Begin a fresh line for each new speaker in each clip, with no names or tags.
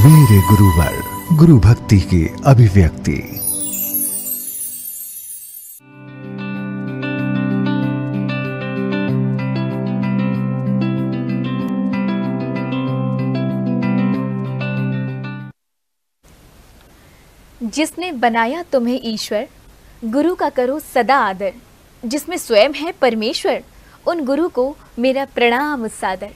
मेरे गुरुवर, गुरु भक्ति की अभिव्यक्ति।
जिसने बनाया तुम्हें ईश्वर, गुरु का करो सदा आदर। जिसमें स्वयं है परमेश्वर, उन गुरु को मेरा प्रणाम सादर।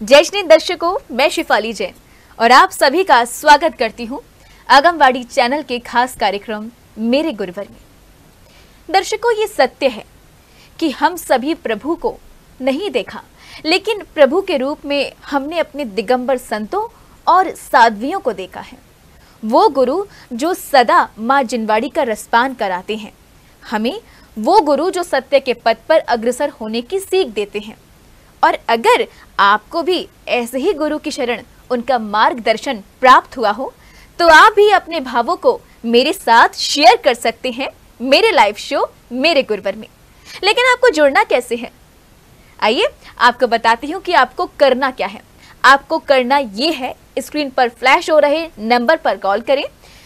जय श्री दर्शकों, मैं शिफाली जैन और आप सभी का स्वागत करती हूँ आगमवाणी चैनल के खास कार्यक्रम मेरे गुरुवर में। दर्शकों, ये सत्य है कि हम सभी प्रभु को नहीं देखा, लेकिन प्रभु के रूप में हमने अपने दिगंबर संतों और साध्वियों को देखा है। वो गुरु जो सदा माँ जिनवाड़ी का रसपान कराते हैं, हमें वो गुरु जो सत्य के पथ पर अग्रसर होने की सीख देते हैं। और अगर आपको भी ऐसे ही गुरु की शरण, उनका मार्गदर्शन प्राप्त हुआ हो, तो आप भी अपने भावों को मेरे साथ शेयर कर सकते हैं मेरे लाइव शो मेरे गुरुवर में। लेकिन आपको जुड़ना कैसे है? आइए आपको बताती हूँ कि आपको करना क्या है। आपको करना ये है, स्क्रीन पर फ्लैश हो रहे नंबर पर कॉल करें।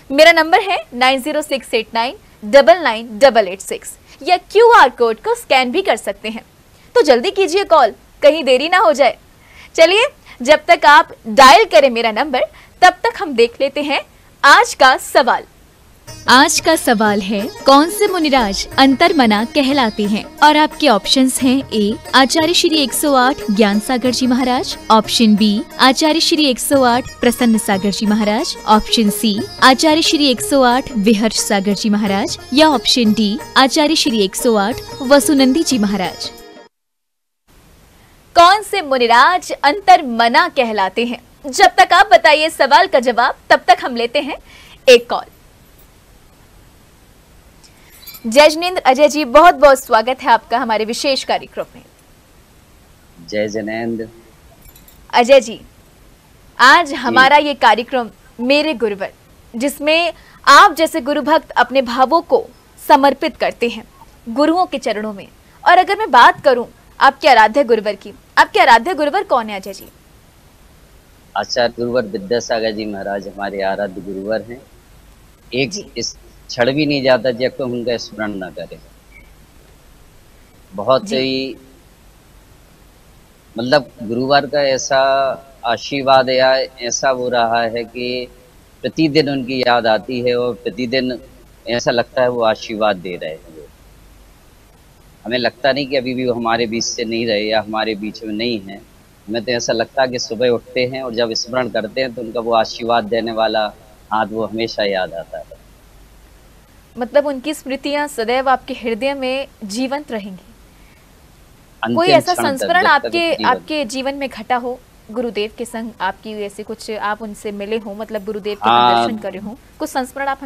मेरा नंबर है 9068999886 या QR कोड को स्कैन भी कर सकते हैं। तो जल्दी कीजिए कॉल, कहीं देरी ना हो जाए। चलिए, जब तक आप डायल करें मेरा नंबर, तब तक हम देख लेते हैं आज का सवाल। आज का सवाल है, कौन से मुनिराज अंतर्मना कहलाते हैं? और आपके ऑप्शंस हैं: ए आचार्य श्री 108 ज्ञान सागर जी महाराज, ऑप्शन बी आचार्य श्री 108 प्रसन्न सागर जी महाराज, ऑप्शन सी आचार्य श्री 108 विहर्ष सागर जी महाराज, या ऑप्शन डी आचार्य श्री 108 वसुनंदी जी महाराज। कौन से मुनिराज अंतर्मना कहलाते हैं? जब तक आप बताइए सवाल का जवाब, तब तक हम लेते हैं एक कॉल। जय जिनेंद्र अजय जी, बहुत बहुत स्वागत है आपका हमारे विशेष कार्यक्रम में। जय जिनेंद्र अजय जी, आज हमारा ये कार्यक्रम मेरे गुरुवर, जिसमें आप जैसे गुरु भक्त अपने भावों को समर्पित करते हैं गुरुओं के चरणों में। और अगर मैं बात करूं आपके आराध्य गुरुवर की, आपके आराध्य गुरुवर कौन है अजय जी?
आचार्य गुरुवर विद्यासागर जी महाराज हमारे आराध्य गुरुवर हैं। एक इस क्षण भी नहीं जाता जब तो उनका स्मरण न करें। बहुत ही मतलब गुरुवार का ऐसा आशीर्वाद या ऐसा वो रहा है कि प्रतिदिन उनकी याद आती है और प्रतिदिन ऐसा लगता है वो आशीर्वाद दे रहे हैं। वो हमें लगता नहीं कि अभी भी वो हमारे बीच से नहीं रहे या हमारे बीच में नहीं है। हमें तो ऐसा लगता है कि सुबह उठते हैं और जब स्मरण करते हैं तो उनका वो आशीर्वाद देने वाला हाथ वो हमेशा याद आता है।
मतलब उनकी स्मृतियां सदैव आपके हृदय में जीवंत रहेंगी। कोई ऐसा संस्मरण आपके जीवन में घटा हो गुरुदेव के संग, आपकी ऐसे कुछ आप उनसे मिले हो, मतलब गुरुदेव के दर्शन करे हो, कुछ संस्मरण आप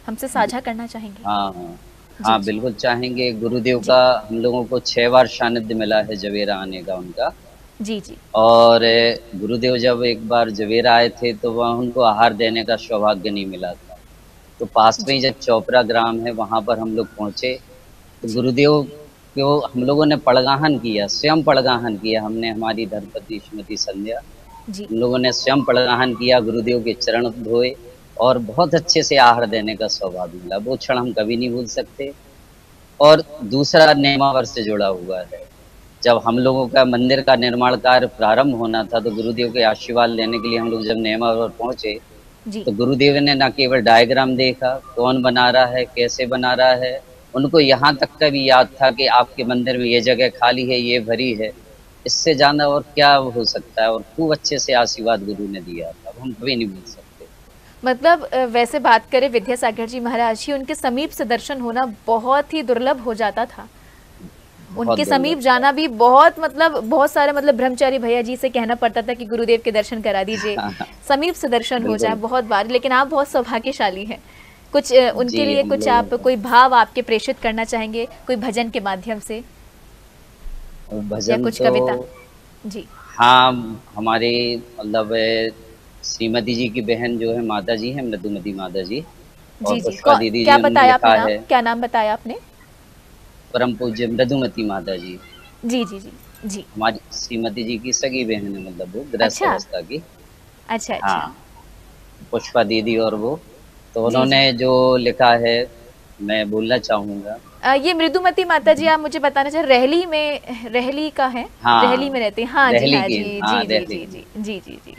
हमसे साझा करना चाहेंगे?
हाँ बिल्कुल चाहेंगे। गुरुदेव का हम लोगों को 6 बार सानिध्य मिला है जवेरा आने का उनका। जी। और गुरुदेव जब एक बार जवेरा आए थे तो वह उनको आहार देने का सौभाग्य नहीं मिला था। तो पास में जब चौपरा ग्राम है वहाँ पर हम लोग पहुँचे तो गुरुदेव को हम लोगों ने पड़गाहन किया, स्वयं पड़गाहन किया। हमने, हमारी धर्मपत्नी श्रीमती संध्या, हम लोगों ने स्वयं पड़गाहन किया, गुरुदेव के चरण धोए और बहुत अच्छे से आहार देने का सौभाग्य मिला। वो क्षण हम कभी नहीं भूल सकते। और दूसरा नेमावर से जुड़ा हुआ है। जब हम लोगों का मंदिर का निर्माण कार्य प्रारंभ होना था तो गुरुदेव के आशीर्वाद लेने के लिए हम लोग जब नेमावर पहुँचे तो गुरुदेव ने न केवल डायग्राम देखा, कौन बना रहा है, कैसे बना रहा है, उनको यहाँ तक का भी याद था कि आपके मंदिर में ये जगह खाली है, ये भरी है। इससे ज्यादा और क्या हो सकता है। और खूब अच्छे से आशीर्वाद गुरु ने दिया था, हम कभी नहीं भूल सकते।
मतलब वैसे बात करें विद्यासागर जी महाराज ही, उनके समीप से दर्शन होना बहुत ही दुर्लभ हो जाता था। उनके समीप जाना भी बहुत सारे ब्रह्मचारी भैया जी से कहना पड़ता था कि गुरुदेव के दर्शन करा दीजिए, समीप से दर्शन हो जाए बहुत बार। लेकिन आप बहुत सौभाग्यशाली हैं। कुछ उनके लिए कुछ आप कोई भाव आपके प्रेषित करना चाहेंगे, कोई भजन के माध्यम से या कुछ कविता? जी
हाँ, हमारे मतलब श्रीमती जी की बहन जो है माता जी है, मृदुमती माता जी, और पुष्पा दीदी
क्या बताया आपने? क्या नाम बताया आपने?
परम पूज्य मृदुमती माता जी।
जी जी जी जी,
हमारी श्रीमती जी की सगी बहन है, मतलब वो गृहस्थ अवस्था की।
अच्छा।
पुष्पा दीदी और वो, तो उन्होंने जो लिखा है मैं बोलना चाहूँगा।
ये मृदुमती माता जी, आप मुझे बताना चाहिए रहली का है?
हाँ,
रहली में रहते हैं। हाँ जी, हाँ जी,
हाँ,
जी जी जी जी जी जी जी,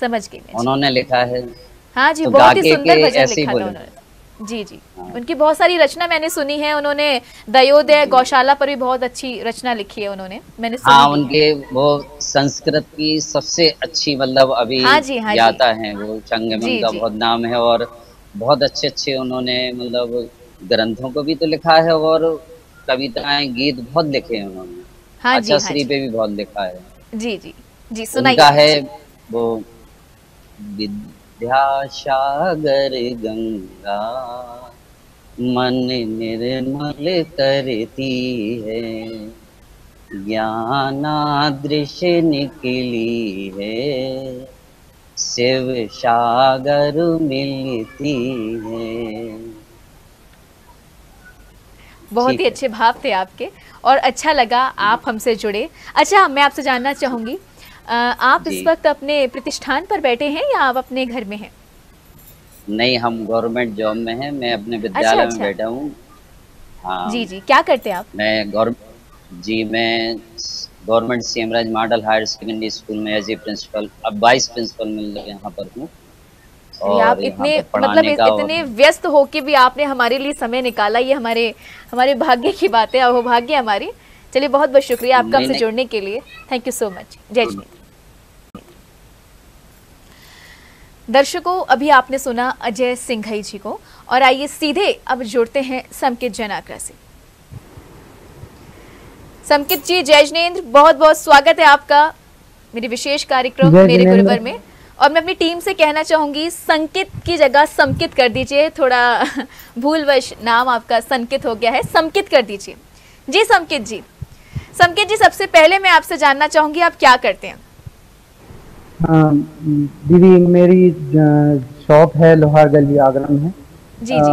समझ गई मैं।
उन्होंने लिखा है।
हाँ जी,
तो
बहुत ही
गाके
सुंदर
के
भजन
ऐसे ही
लिखा था
बोले।
उन्होंने। जी जी,
हाँ,
उनकी बहुत सारी रचना मैंने सुनी है। उन्होंने दयोदय गौशाला पर भी बहुत अच्छी रचना लिखी है उन्होंने, मैंने
हाँ,
सुनी भी है।
उनके वो संस्कृत की सबसे अच्छी मतलब अभी
हाँ जी, हाँ जी,
ज्ञाता है वो, चंग में
जी
उनका
जी,
बहुत नाम है। और बहुत अच्छे अच्छे उन्होंने मतलब ग्रंथों को भी तो लिखा है, और कविताएं गीत बहुत लिखे हैं उन्होंने।
हाँ जी,
आचा
हाँ
श्री
जी,
पे भी बहुत लिखा है।
जी जी जी, सुनाइए
उनका है
कुछ।
वो, विद्यासागर गंगा मन निर्मल करती है, ज्ञानादृश निकली है, शिव सागर मिलती है।
बहुत ही
ठीक है
अच्छे भाव थे आपके, और अच्छा लगा आप हमसे जुड़े। अच्छा, मैं आपसे जानना चाहूंगी, आप
जी।
इस वक्त अपने प्रतिष्ठान पर बैठे हैं या आप अपने घर में हैं?
नहीं, हम गवर्नमेंट जॉब में हैं, मैं अपने
अच्छा
विद्यालय में
अच्छा,
बैठा हूँ। हाँ,
जी जी, क्या करते हैं आप?
मैं government CM Rise model higher secondary school में एज ए प्रिंसिपल, अब वाइस प्रिंसिपल मिल यहाँ पर हूँ,
अरे, आप
और यहाँ
इतने
पर
मतलब
पढ़ाने का। और
इतने व्यस्त होके भी आपने हमारे लिए समय निकाला, ये हमारे हमारे भाग्य की बात है, अहोभाग्य हमारी। चलिए, बहुत बहुत शुक्रिया आपका
नहीं
हमसे
नहीं,
जुड़ने के लिए। Thank you so much. जय
गुड।
श्री। दर्शकों, अभी आपने सुना अजय सिंघई जी को, और आइए सीधे अब जुड़ते हैं समकित जनाग्रा से। समकित जी, जय जिनेंद्र, बहुत बहुत स्वागत है आपका मेरे विशेष कार्यक्रम मेरे गुरुवर में। और मैं अपनी टीम से कहना चाहूंगी, संकित की जगह समकित कर दीजिए, थोड़ा भूलवश नाम आपका संकित हो गया है, समकित कर दीजिए। जी समकित जी, समकित जी, सबसे पहले मैं आपसे जानना चाहूंगी, आप क्या करते हैं?
दीदी, मेरी शॉप है लोहार गली आगरा में।
जी जी,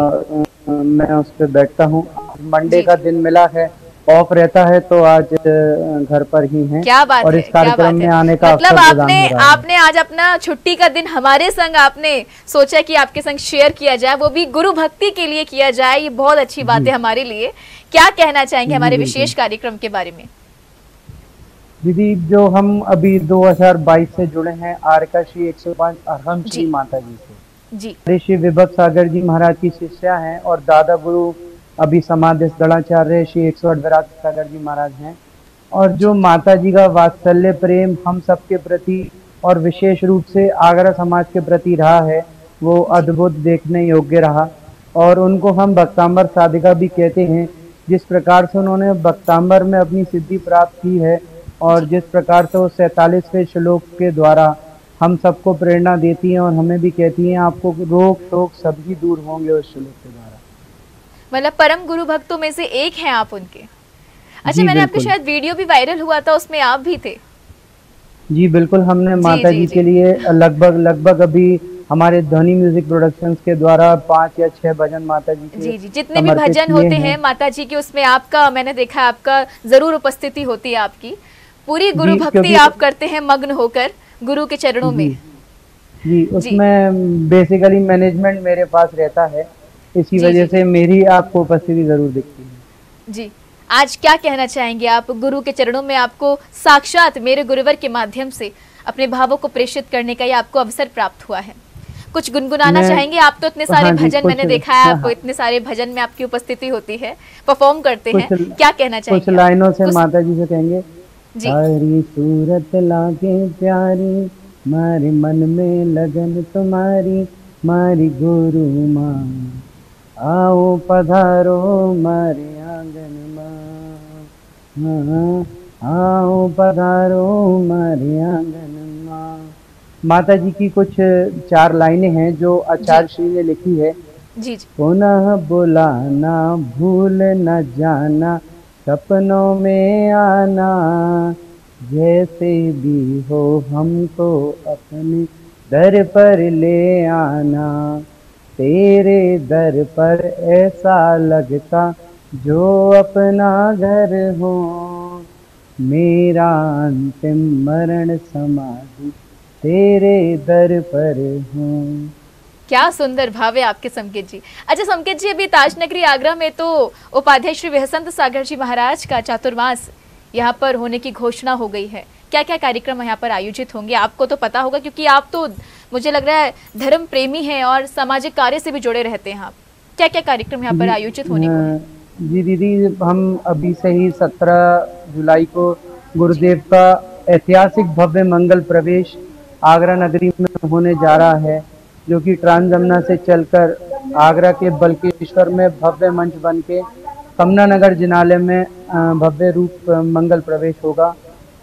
मैं उस पर बैठता हूँ। मंडे
जी
का
जी,
दिन मिला है, ऑफ रहता है, तो आज घर पर ही हैं
क्या बात
और
है,
इस
क्या
कार्यक्रम
बात
में
है।
आने का
मतलब
अवसर प्रदान हो रहा है।
आपने आज अपना छुट्टी का दिन हमारे संग आपने सोचा कि आपके संग शेयर किया जाए, वो भी गुरु भक्ति के लिए किया जाए, ये बहुत अच्छी बात है हमारे लिए। क्या कहना चाहेंगे
जी
हमारे
बिल्कुल
विशेष कार्यक्रम के बारे में?
दीदी, जो हम अभी 2022 से जुड़े हैं आरका श्री 105 अरहम श्री
जी
माता जी से।
जी,
हमारे श्री विभव सागर जी महाराज की शिष्या हैं और दादा गुरु अभी समाधि दड़ाचार्य श्री 108 विराट सागर जी महाराज हैं। और जो माता जी का वात्सल्य प्रेम हम सबके प्रति और विशेष रूप से आगरा समाज के प्रति रहा है, वो अद्भुत देखने योग्य रहा। और उनको हम भक्तांबर साधिका भी कहते हैं। जिस प्रकार से उन्होंने भक्तांबर में अपनी सिद्धि प्राप्त की है, और जिस प्रकार से वो 47वें श्लोक के द्वारा हम सबको प्रेरणा देती हैं और हमें भी कहती हैं आपको रोग शोक सभी दूर होंगे उस श्लोक के द्वारा।
मतलब परम गुरु भक्तों में से एक हैं आप उनके। अच्छा,
जी
मैंने आपके
बिल्कुल,
शायद वीडियो भी वायरल हुआ था, उसमें आप भी थे।
जी बिल्कुल। हमने
जी
माता
जी
जी
जी,
के लिए लगभग अभी हमारे ध्वनि म्यूजिक प्रोडक्शंस के द्वारा 5 या 6 भजन माता जी के
जी जी, जितने भी
समर्पित
भजन
किए
होते
हैं।
हैं माता जी के, उसमें आपका मैंने देखा, आपका जरूर उपस्थिति होती है। आपकी पूरी गुरु
जी,
भक्ति
क्योंकि
आप करते हैं मग्न होकर गुरु के चरणों
जी
में।
जी
जी
उसमें बेसिकली मैनेजमेंट मेरे पास रहता है, इसी
जी
वजह
जी
से मेरी आपको उपस्थिति जरूर दिखती है।
जी, आज क्या कहना चाहेंगे आप? गुरु के चरणों में आपको साक्षात मेरे गुरुवर के माध्यम से अपने भावों को प्रेषित करने का ये आपको अवसर प्राप्त हुआ है। कुछ गुनगुनाना
मैं
चाहेंगे? आप तो इतने सारे
हाँ जी,
भजन मैंने
कुछ
देखा है,
हाँ
आपको
हाँ
इतने सारे भजन में आपकी उपस्थिति होती है, परफॉर्म करते हैं,
कुछ
क्या कहना
कुछ
चाहेंगे आप?
लाइनों से
कुछ
माता जी से कहेंगे।
जी
सारी सूरत लागे प्यारी, मारे मन में लगन तुम्हारी, मारी गुरु माँ, आओ पधारो मारे आंगन माँ, आओ पधारो मारे आंगन माँ। माता जी की कुछ 4 लाइनें हैं जो
जी
आचार्य श्री ने लिखी है।
जी जी,
पुनः बुलाना भूल न जाना, सपनों में आना, जैसे भी हो हमको अपने दर पर ले आना। तेरे दर पर ऐसा लगता जो अपना घर हो, मेरा अंतिम मरण समाधि तेरे दर पर हो।
क्या सुंदर भाव है आपके संकेत जी। अच्छा संकेत जी, अभी ताजनगरी आगरा में तो उपाध्याय श्री वसंत सागर जी महाराज का चातुर्मास यहाँ पर होने की घोषणा हो गई है। क्या क्या कार्यक्रम यहाँ पर आयोजित होंगे, आपको तो पता होगा क्योंकि आप तो मुझे लग रहा है धर्म प्रेमी हैं और सामाजिक कार्य से भी जुड़े रहते हैं आप। क्या क्या कार्यक्रम यहाँ पर आयोजित होने को है?
जी दीदी, हम अभी से ही 17 जुलाई को गुरुदेव का ऐतिहासिक भव्य मंगल प्रवेश आगरा नगरी में होने जा रहा है, जो कि ट्रांस जमुना से चलकर आगरा के बल्केश्वर में भव्य मंच बन के कमला नगर जिनालय में भव्य रूप मंगल प्रवेश होगा।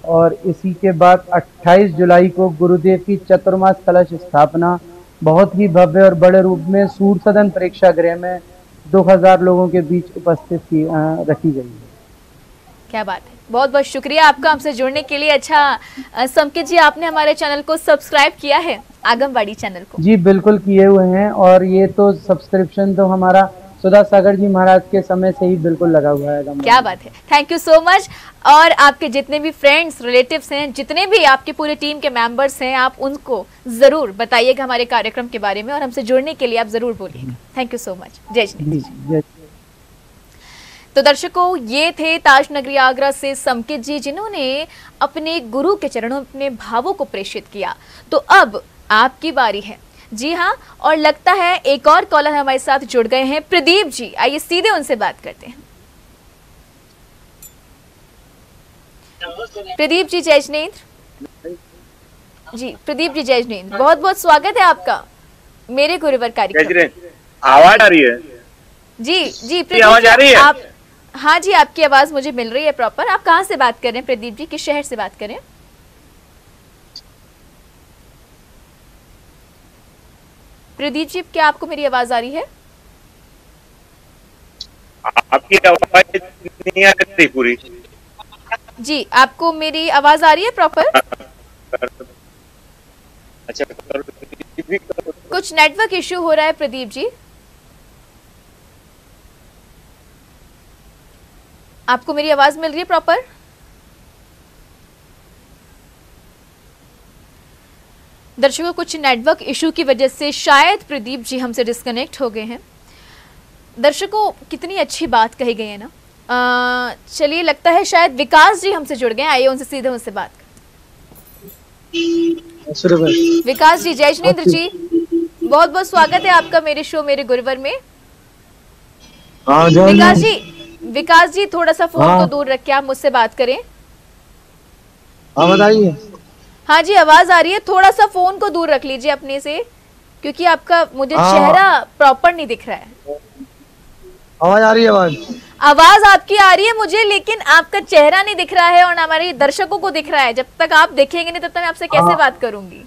और इसी के बाद 28 जुलाई को गुरुदेव की चतुर्मास कलश स्थापना बहुत ही भव्य और बड़े रूप में सूर्य सदन प्रेक्षागृह में 2000 लोगों के बीच उपस्थित रखी गई है।
क्या बात है, बहुत बहुत शुक्रिया आपका हमसे जुड़ने के लिए। अच्छा संकेत जी, आपने हमारे चैनल को सब्सक्राइब किया है, आगमवाड़ी चैनल को?
जी बिल्कुल किए हुए हैं, और ये तो सब्सक्रिप्शन तो हमारा सुधा सागर जी महाराज के समय से ही बिल्कुल लगा हुआ है।
क्या बात है, थैंक यू सो मच। और आपके जितने भी फ्रेंड्स रिलेटिव्स हैं, जितने भी आपकी पूरी टीम के मेंबर्स हैं, आप उनको जरूर बताइएगा हमारे कार्यक्रम के बारे में और हमसे जुड़ने के लिए आप जरूर बोलिएगा। Thank you so much. जय श्री। तो दर्शकों, ये थे ताजनगरी आगरा से संकेत जी, जिन्होंने अपने गुरु के चरणों में अपने भावों को प्रेषित किया। तो अब आपकी बारी है। जी हाँ, और लगता है एक और कॉलर हमारे साथ जुड़ गए हैं, प्रदीप जी। आइए सीधे उनसे बात करते हैं। प्रदीप जी जय जिनेंद्र। जी प्रदीप जी जय जिनेंद्र, बहुत बहुत स्वागत है आपका मेरे गुरुवर कार्यक्रम।
आवाज आ रही है?
जी जी
आवाज आ रही है?
आप, हाँ जी आपकी आवाज मुझे मिल रही है प्रॉपर। आप कहाँ से बात कर रहे हैं प्रदीप जी, किस शहर से बात कर रहे हैं? प्रदीप जी, क्या आपको मेरी आवाज आ रही है?
आपकी आवाज नहीं आ रही पूरी।
जी, आपको मेरी आवाज आ रही है प्रॉपर?
अच्छा,
कुछ नेटवर्क इश्यू हो रहा है प्रदीप जी। आपको मेरी आवाज मिल रही है प्रॉपर? दर्शकों, कुछ नेटवर्क इशू की वजह से शायद प्रदीप जी हमसे डिस्कनेक्ट हो गए हैं। दर्शकों, कितनी अच्छी बात कही गई है ना। चलिए, लगता है शायद विकास जी हमसे जुड़ गए। आइए उनसे सीधे उनसे बात करें। विकास जी जय जिनेंद्र जी, बहुत बहुत स्वागत है आपका मेरे शो मेरे गुरुवर में। विकास जी थोड़ा सा फोन को दूर रख के आप मुझसे बात करें।
बताइए।
हाँ जी, आवाज आ रही है, थोड़ा सा फोन को दूर रख लीजिए अपने से, क्योंकि आपका मुझे चेहरा प्रॉपर नहीं दिख रहा है।
आवाज आ रही है?
आवाज आपकी आ रही है मुझे, लेकिन आपका चेहरा नहीं दिख रहा है और हमारे दर्शकों को दिख रहा है। जब तक आप देखेंगे नहीं तब तक मैं आपसे कैसे बात करूंगी?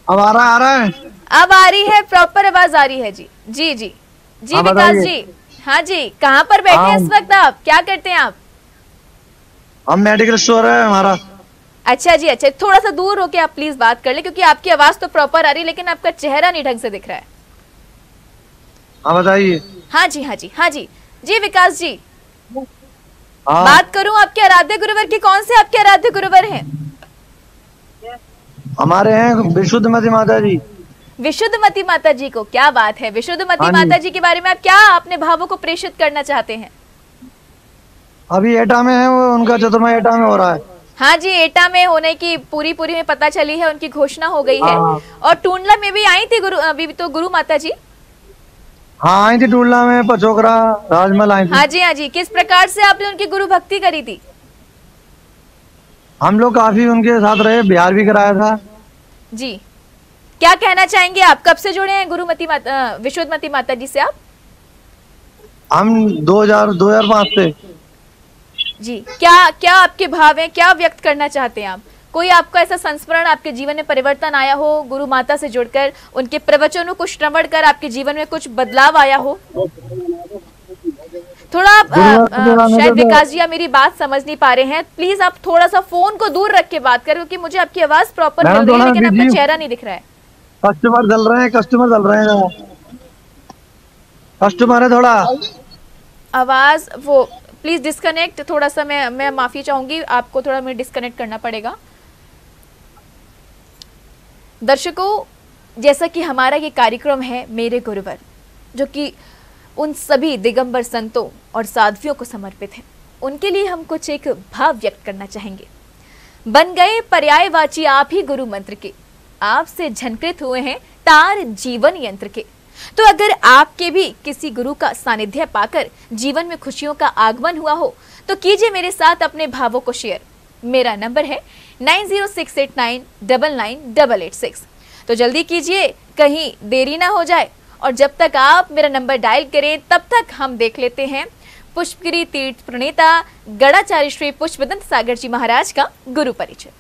अब आ रहा है?
अब आ रही है, प्रॉपर आवाज आ रही है जी। जी जी जी विकास जी। हाँ जी, कहाँ पर बैठे हैं इस वक्त आप, क्या करते हैं आप?
हम मेडिकल स्टोर है हमारा।
अच्छा जी, अच्छा, थोड़ा सा दूर होके आप प्लीज बात कर ले, क्योंकि आपकी आवाज तो प्रॉपर आ रही है लेकिन आपका चेहरा नहीं ढंग से दिख रहा है।
हाँ बताइए।
हाँ जी हाँ जी हाँ जी जी विकास जी, बात करूं आपके आराध्य गुरुवर की? कौन से आपके आराध्य गुरुवर हैं?
हमारे हैं विशुद्धमती माता जी।
विशुद्धमती माता जी को, क्या बात है। विशुद्धमती माता जी के बारे में आप क्या अपने भावों को प्रेषित करना चाहते हैं?
अभी एटा में है, उनका चतुर्मास एटा में हो रहा है।
हाँ जी, एटा में होने की पूरी में पता चली है, उनकी घोषणा हो गई है। और टूंडला में भी आई थी अभी तो गुरु माता जी।
हाँ आई थी, टूंडला में, पचोकरा, राजमहल आई थी।
हाँ जी हाँ जी, किस प्रकार से आपने उनकी गुरु भक्ति करी थी?
हम लोग काफी उनके साथ रहे, बिहार भी कराया था
जी। क्या कहना चाहेंगे आप, कब से जुड़े हैं गुरुमती माता विशुद्धमती माता जी से आप?
हम 2005 से
जी। क्या क्या आपके भाव हैं, क्या व्यक्त करना चाहते हैं आप? कोई आपका ऐसा संस्मरण, आपके जीवन में परिवर्तन आया हो गुरु माता से जुड़कर, उनके प्रवचनों को श्रवण कर आपके जीवन में कुछ बदलाव आया हो? थोड़ा शायद विकास जी आप मेरी बात समझ नहीं पा रहे हैं, प्लीज आप थोड़ा सा फोन को दूर रख के बात करें, क्योंकि मुझे आपकी आवाज प्रॉपर मिल रही है लेकिन आपका चेहरा नहीं दिख रहा है।
कस्टमर चल रहे हैं, कस्टमर है, थोड़ा
आवाज वो प्लीज डिस्कनेक्ट, थोड़ा सा मैं माफी चाहूंगी, आपको थोड़ा मैं डिस्कनेक्ट करना पड़ेगा। दर्शकों, जैसा कि हमारा ये कार्यक्रम है मेरे गुरुवर, जो कि उन सभी दिगंबर संतों और साध्वियों को समर्पित है, उनके लिए हम कुछ एक भाव व्यक्त करना चाहेंगे। बन गए पर्यायवाची आप ही गुरु मंत्र के, आपसे झनकृत हुए हैं तार जीवन यंत्र के। तो अगर आपके भी किसी गुरु का सानिध्य पाकर जीवन में खुशियों का आगमन हुआ हो तो कीजिए मेरे साथ अपने भावों को शेयर। मेरा नंबर है 9068999886। तो जल्दी कीजिए, कहीं देरी ना हो जाए। और जब तक आप मेरा नंबर डायल करें तब तक हम देख लेते हैं पुष्पगिरी तीर्थ प्रणेता गणाचार्य श्री पुष्पदंत सागर जी महाराज का गुरु परिचय।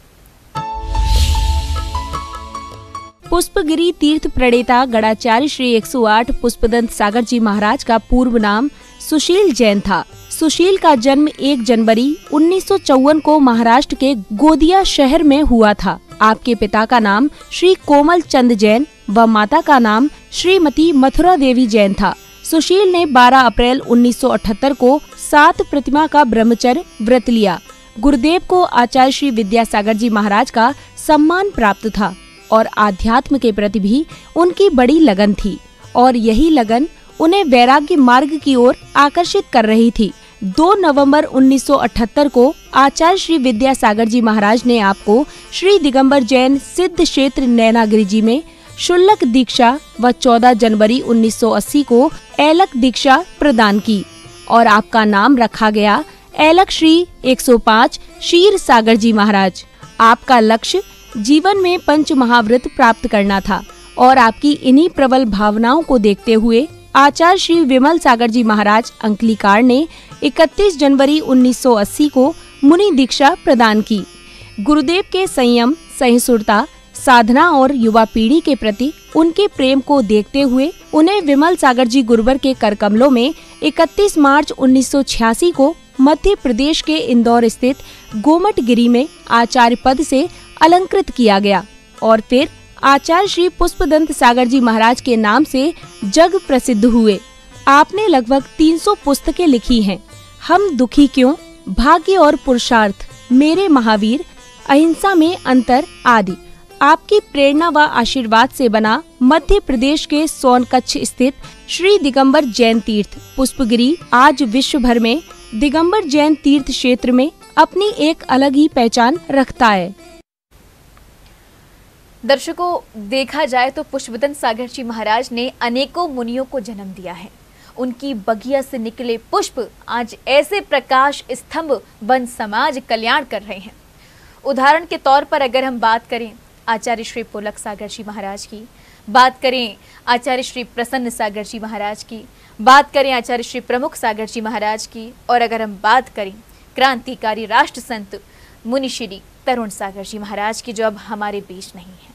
पुष्पगिरी तीर्थ प्रणेता गणाचार्य श्री 108 पुष्पदंत सागर जी महाराज का पूर्व नाम सुशील जैन था। सुशील का जन्म 1 जनवरी 1954 को महाराष्ट्र के गोदिया शहर में हुआ था। आपके पिता का नाम श्री कोमल चंद जैन व माता का नाम श्रीमती मथुरा देवी जैन था। सुशील ने 12 अप्रैल 1978 को 7 प्रतिमा का ब्रह्मचर्य व्रत लिया। गुरुदेव को आचार्य श्री विद्यासागर जी महाराज का सम्मान प्राप्त था और आध्यात्म के प्रति भी उनकी बड़ी लगन थी और यही लगन उन्हें वैराग्य मार्ग की ओर आकर्षित कर रही थी। 2 नवंबर 1978 को आचार्य श्री विद्यासागर जी महाराज ने आपको श्री दिगंबर जैन सिद्ध क्षेत्र नैनागिरी जी में शुल्लक दीक्षा व 14 जनवरी 1980 को ऐलक दीक्षा प्रदान की और आपका नाम रखा गया ऐलक श्री 105 क्षीर सागर जी महाराज। आपका लक्ष्य जीवन में पंच महाव्रत प्राप्त करना था और आपकी इन्हीं प्रबल भावनाओं को देखते हुए आचार्य श्री विमल सागर जी महाराज अंकलीकार ने 31 जनवरी 1980 को मुनि दीक्षा प्रदान की। गुरुदेव के संयम, सहिष्णुता, साधना और युवा पीढ़ी के प्रति उनके प्रेम को देखते हुए उन्हें विमल सागर जी गुरुवर के करकमलों में 31 मार्च 1986 को मध्य प्रदेश के इंदौर स्थित गोमटगिरी में आचार्य पद से अलंकृत किया गया और फिर आचार्य श्री पुष्पदंत सागर जी महाराज के नाम से जग प्रसिद्ध हुए। आपने लगभग 300 पुस्तकें लिखी हैं। हम दुखी क्यों, भाग्य और पुरुषार्थ, मेरे महावीर, अहिंसा में अंतर आदि। आपकी प्रेरणा व आशीर्वाद से बना मध्य प्रदेश के सोनकच्छ स्थित श्री दिगंबर जैन तीर्थ पुष्पगिरी आज विश्व भर में दिगंबर जैन तीर्थ क्षेत्र में अपनी एक अलग ही पहचान रखता है।
दर्शकों, देखा जाए तो पुष्पदंत सागर जी महाराज ने अनेकों मुनियों को जन्म दिया है। उनकी बगिया से निकले पुष्प आज ऐसे प्रकाश स्तंभ बन समाज कल्याण कर रहे हैं। उदाहरण के तौर पर अगर हम बात करें आचार्य श्री पुलक सागर जी महाराज की, बात करें आचार्य श्री प्रसन्न सागर जी महाराज की, बात करें आचार्य श्री प्रमुख सागर जी महाराज की, और अगर हम बात करें क्रांतिकारी राष्ट्र संत मुनि श्री तरुण सागर जी महाराज की, जो अब हमारे बीच नहीं है।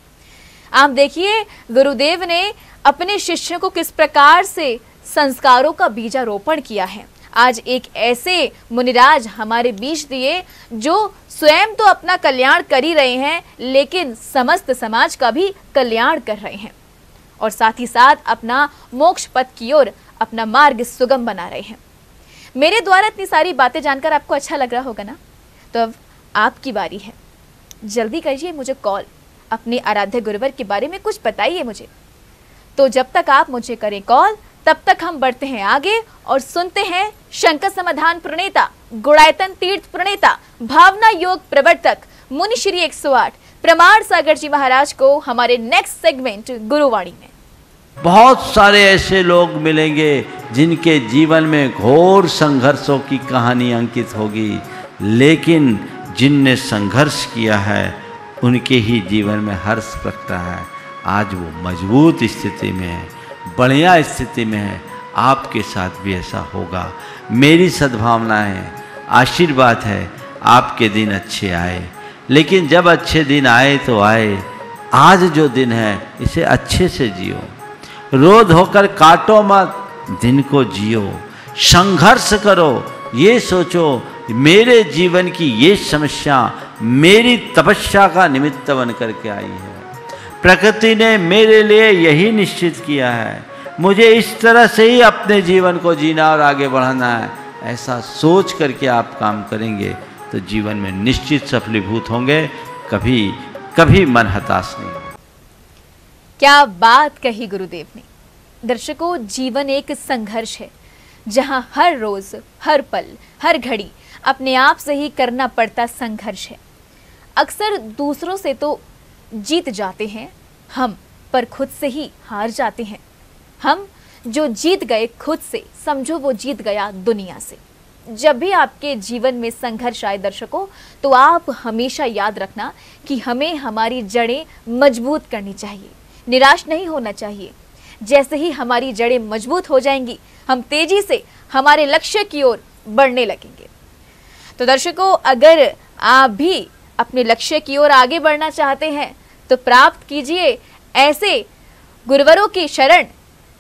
आप देखिए गुरुदेव ने अपने शिष्यों को किस प्रकार से संस्कारों का बीजारोपण किया है। आज एक ऐसे मुनिराज हमारे बीच दिए जो स्वयं तो अपना कल्याण कर ही रहे हैं, लेकिन समस्त समाज का भी कल्याण कर रहे हैं और साथ ही साथ अपना मोक्ष पथ की ओर अपना मार्ग सुगम बना रहे हैं। मेरे द्वारा इतनी सारी बातें जानकर आपको अच्छा लग रहा होगा ना? तो अब आपकी बारी है। जल्दी करिए मुझे कॉल, अपने आराध्य गुरुवर के बारे में कुछ बताइए मुझे। तो जब तक आप मुझे करें कॉल, तब तक हम बढ़ते हैं आगे और सुनते हैं शंकर समाधान प्रणेता, गुणायतन तीर्थ प्रणेता, भावना योग प्रवर्तक मुनि श्री 108 प्रमाण सागर जी महाराज को हमारे नेक्स्ट सेगमेंट गुरुवाणी में।
बहुत सारे ऐसे लोग मिलेंगे जिनके जीवन में घोर संघर्षों की कहानी अंकित होगी, लेकिन जिनने संघर्ष किया है उनके ही जीवन में हर्ष प्रकटा है। आज वो मजबूत स्थिति में है, बढ़िया स्थिति में है। आपके साथ भी ऐसा होगा। मेरी सद्भावनाएं, आशीर्वाद है आपके दिन अच्छे आए, लेकिन जब अच्छे दिन आए तो आए। आज जो दिन है इसे अच्छे से जियो, रो धोकर काटो मत, दिन को जियो, संघर्ष करो। ये सोचो मेरे जीवन की ये समस्या मेरी तपस्या का निमित्त बन करके आई है। प्रकृति ने मेरे लिए यही निश्चित किया है, मुझे इस तरह से ही अपने जीवन को जीना और आगे बढ़ाना है। ऐसा सोच करके आप काम करेंगे तो जीवन में निश्चित सफलीभूत होंगे। कभी कभी मन हताश नहीं।
क्या बात कही गुरुदेव ने। दर्शकों, जीवन एक संघर्ष है जहां हर रोज, हर पल, हर घड़ी अपने आप से ही करना पड़ता संघर्ष है। अक्सर दूसरों से तो जीत जाते हैं हम, पर खुद से ही हार जाते हैं हम। जो जीत गए खुद से, समझो वो जीत गया दुनिया से। जब भी आपके जीवन में संघर्ष आए दर्शकों, तो आप हमेशा याद रखना कि हमें हमारी जड़ें मजबूत करनी चाहिए, निराश नहीं होना चाहिए। जैसे ही हमारी जड़ें मजबूत हो जाएंगी, हम तेजी से हमारे लक्ष्य की ओर बढ़ने लगेंगे। तो दर्शकों, अगर आप भी अपने लक्ष्य की ओर आगे बढ़ना चाहते हैं तो प्राप्त कीजिए ऐसे गुरुवरों की शरण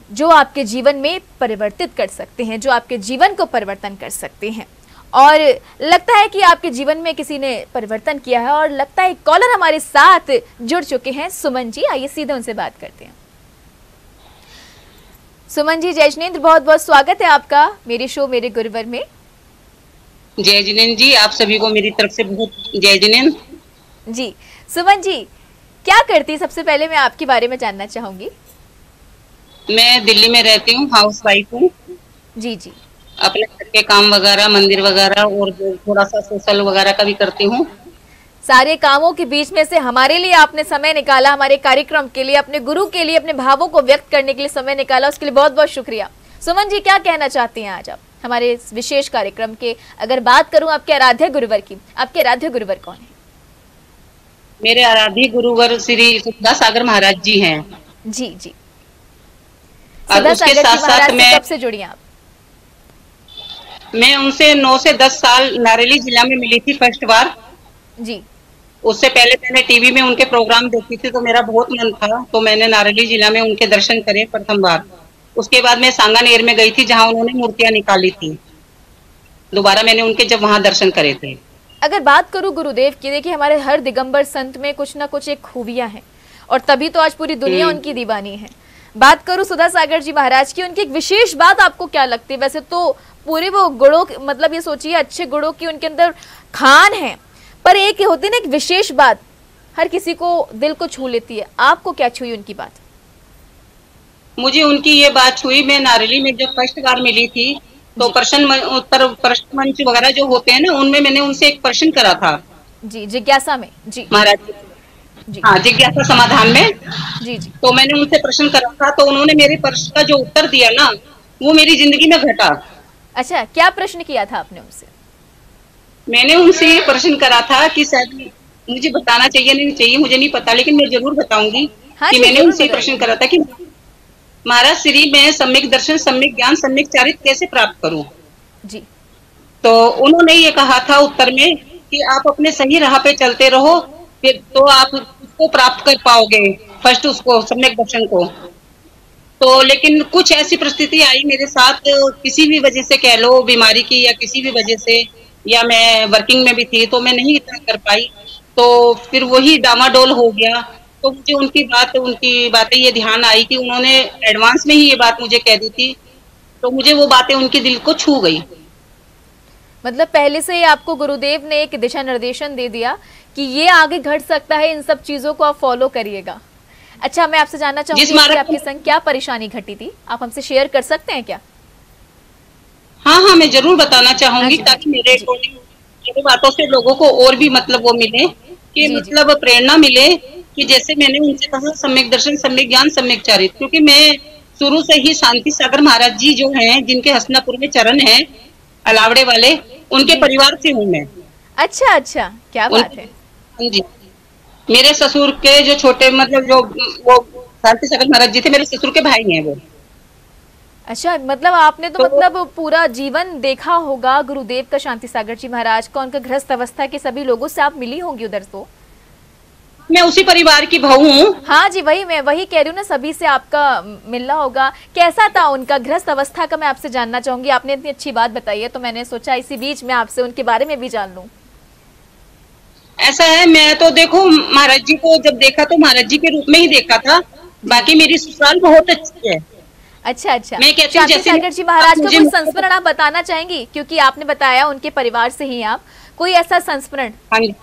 जो आपके जीवन में परिवर्तित कर सकते हैं, जो आपके जीवन को परिवर्तन कर सकते हैं। और लगता है कि आपके जीवन में किसी ने परिवर्तन किया है, और लगता है कॉलर हमारे साथ जुड़ चुके हैं, सुमन जी। आइए सीधे उनसे बात करते हैं। सुमन जी, जय जिनेंद्र, बहुत बहुत स्वागत है आपका मेरे शो मेरे गुरुवर में।
जय जिनेंद्र जी, आप सभी को मेरी तरफ से बहुत जय जिनेंद्र
जी। सुमन जी, क्या करती है? सबसे पहले मैं आपके बारे में जानना चाहूंगी।
मैं दिल्ली में रहती हूँ, हाउस वाइफ हूँ।
जी जी।
अपने घर के काम वगैरह, मंदिर वगैरह और थोड़ा सा सोशल वगैरह का भी करती हूँ।
सारे कामों के बीच में से हमारे लिए आपने समय निकाला, हमारे कार्यक्रम के लिए, अपने गुरु के लिए, अपने भावों को व्यक्त करने के लिए समय निकाला, उसके लिए बहुत बहुत शुक्रिया। सुमन जी, क्या कहना चाहती हैं आज आप हमारे इस विशेष कार्यक्रम के? अगर बात करूं आपके आराध्य गुरुवर की, आपके आराध्य गुरुवर कौन है?
मेरे आराध्य गुरुवर श्री सुधा सागर महाराज जी हैं।
जी जी।
और उसके साथ साथ मैं
कब से जुड़ी आप?
मैं उनसे 9 से 10 साल नारेली जिला में मिली थी फर्स्ट बार
जी।
उससे पहले मैंने टीवी में उनके प्रोग्राम देखी थी, तो मेरा बहुत मन था, तो मैंने नारेली जिला में उनके दर्शन करे प्रथम बार। उसके बाद मैं सांगानेर में गई थी, जहां उन्होंने मूर्तियां निकाली थी। दोबारा मैंने उनके जब वहां दर्शन करे थे।
अगर बात करूं गुरुदेव की, देखिए हमारे हर दिगंबर संत में कुछ ना कुछ एक खूबियां हैं, और तभी तो आज पूरी दुनिया उनकी दीवानी है। बात करूं सुधा सागर जी महाराज की, उनकी एक विशेष बात आपको क्या लगती है? वैसे तो पूरे वो गुणों, मतलब ये सोचिए अच्छे गुणों की उनके अंदर खान है, पर एक होती है ना एक विशेष बात, हर किसी को दिल को छू लेती है। आपको क्या छुई उनकी बात?
मुझे उनकी ये बात छुई, मैं नारेली में जब फर्स्ट बार मिली थी, तो प्रश्न मंच वगैरह जो होते हैं ना, उनमें मैंने उनसे एक प्रश्न करा था।
जी, जिज्ञासा में। जी
महाराज जी, हाँ, जिज्ञासा समाधान में।
जी जी।
तो मैंने उनसे प्रश्न करा था, तो उन्होंने मेरे प्रश्न का जो उत्तर दिया ना, वो मेरी जिंदगी में घटा।
अच्छा, क्या प्रश्न किया था आपने उनसे?
मैंने उनसे ये प्रश्न करा था कि शायद मुझे बताना चाहिए नहीं चाहिए, मुझे नहीं पता, लेकिन मैं जरूर बताऊंगी।
हाँ,
कि मैंने उनसे प्रश्न करा था कि महाराज श्री मैं सम्यक दर्शन, सम्यक ज्ञान, सम्यक चारित्र कैसे प्राप्त करूं?
जी।
तो उन्होंने ये कहा था उत्तर में कि आप अपने सही राह पे चलते रहो, फिर तो आप उसको प्राप्त कर पाओगे, फर्स्ट उसको, सम्यक दर्शन को। तो लेकिन कुछ ऐसी परिस्थिति आई मेरे साथ, किसी भी वजह से कह लो, बीमारी की या किसी भी वजह से, या मैं वर्किंग में भी थी, तो मैं नहीं इतना कर पाई, तो फिर वही डामाडोल हो गया। तो मुझे उनकी बातें ये ध्यान आई कि उन्होंने एडवांस में ही ये बात मुझे कह दी थी, तो मुझे वो बातें उनके दिल को छू गई।
मतलब पहले से ही आपको गुरुदेव ने एक दिशा निर्देशन दे दिया कि ये आगे घट सकता है, इन सब चीजों को आप फॉलो करिएगा। अच्छा, मैं आपसे जानना चाहूंगी कि आपके संग क्या परेशानी घटी थी, आप हमसे शेयर कर सकते हैं क्या?
हाँ, मैं जरूर बताना चाहूंगी, ताकि मेरे बातों से लोगों को और भी मतलब वो मिले, कि मतलब प्रेरणा मिले, कि जैसे मैंने उनसे कहा सम्यक दर्शन, सम्यक ज्ञान, सम्यक चारित्र। क्योंकि मैं शुरू से ही शांति सागर महाराज जी जो हैं, जिनके हसनापुर में चरण है, अलावड़े वाले, उनके परिवार से हूँ मैं।
अच्छा अच्छा, क्या बात है।
जी, मेरे ससुर के जो छोटे, मतलब जो वो शांति सागर महाराज जी थे, मेरे ससुर के भाई हैं वो।
अच्छा, मतलब आपने तो मतलब पूरा जीवन देखा होगा गुरुदेव का, शांति सागर जी महाराज का, उनका गृहस्थ अवस्था के सभी लोगों से आप मिली होंगी उधर। तो
मैं उसी परिवार की बहू हूँ।
हाँ जी, मैं वही कह रही हूँ ना, सभी से आपका मिलना होगा। कैसा था उनका गृहस्थ अवस्था का, मैं आपसे जानना चाहूंगी। आपने इतनी अच्छी बात बताई है, तो मैंने सोचा इसी बीच में आपसे उनके बारे में भी जान लूं।
ऐसा है, मैं तो देखो महाराज जी को जब देखा तो महाराज जी के रूप में ही देखा था, बाकी मेरी ससुराल बहुत अच्छी है।
अच्छा अच्छा,
मैं कहती हूँ
शांति सागर जी महाराज का कोई संस्मरण आप बताना चाहेंगी? क्योंकि आपने बताया उनके परिवार से ही आप, कोई ऐसा संस्मरण?
हाँ जी।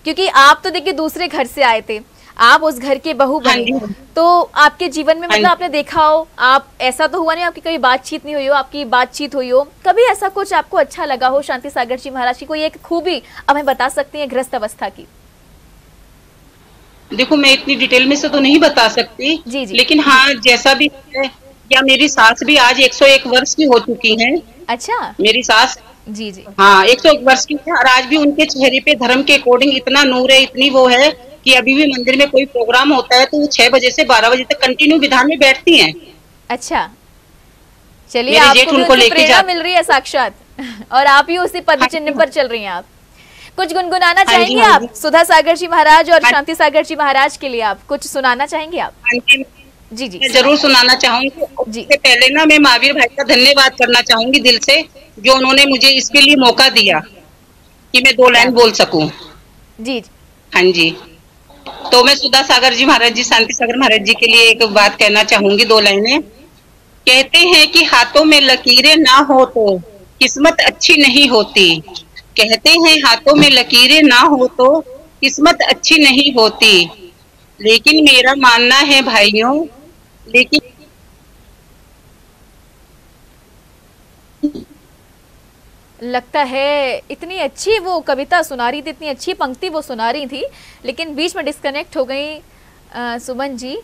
क्योंकि आप तो देखिए दूसरे घर से आए थे, आप उस घर के बहू बने, तो आपके जीवन में मतलब आपने देखा हो, आप ऐसा तो हुआ नहीं आपकी कभी बातचीत नहीं हुई हो, आपकी बातचीत हुई हो, कभी ऐसा कुछ आपको अच्छा लगा हो शांति सागर जी महाराज की कोई एक खूबी हमें बता सकती है गृहस्थ अवस्था की?
देखो मैं इतनी डिटेल में से तो नहीं बता सकती जी, लेकिन हाँ जैसा भी है, या मेरी सास भी आज 101 वर्ष की हो चुकी हैं।
अच्छा,
मेरी सास
जी जी
हाँ 101 वर्ष की है, और आज भी उनके चेहरे पे धर्म के अकॉर्डिंग इतना नूर है, इतनी वो है कि अभी भी मंदिर में कोई प्रोग्राम होता है तो वो 6 बजे से 12 बजे तक कंटिन्यू विधान में बैठती हैं।
अच्छा, चलिए आपको उनसे प्रेरणा मिल रही है साक्षात, और आप ही उसी पद चिन्ह पर चल रही हैं। आप कुछ गुनगुनाना चाहेंगे आप सुधा सागर जी महाराज और शांति सागर जी महाराज के लिए? आप कुछ सुनाना चाहेंगे आप? जी जी,
मैं जरूर सुनाना चाहूंगी। इससे पहले ना मैं महावीर भाई का धन्यवाद करना चाहूंगी दिल से, जो उन्होंने मुझे इसके लिए मौका दिया कि मैं 2 लाइन बोल सकूं।
जी
हाँ जी, तो मैं सुधा सागर जी महाराज जी, शांति सागर महाराज जी के लिए एक बात कहना चाहूंगी, 2 लाइनें। कहते हैं कि हाथों में लकीरें ना हो तो किस्मत अच्छी नहीं होती। कहते हैं हाथों में लकीरें ना हो तो किस्मत अच्छी नहीं होती। लेकिन मेरा मानना है भाइयों, लेकिन
लगता है इतनी अच्छी वो कविता सुना रही थी, इतनी अच्छी पंक्ति वो सुना रही थी, लेकिन बीच में डिस्कनेक्ट हो गई सुमन जी।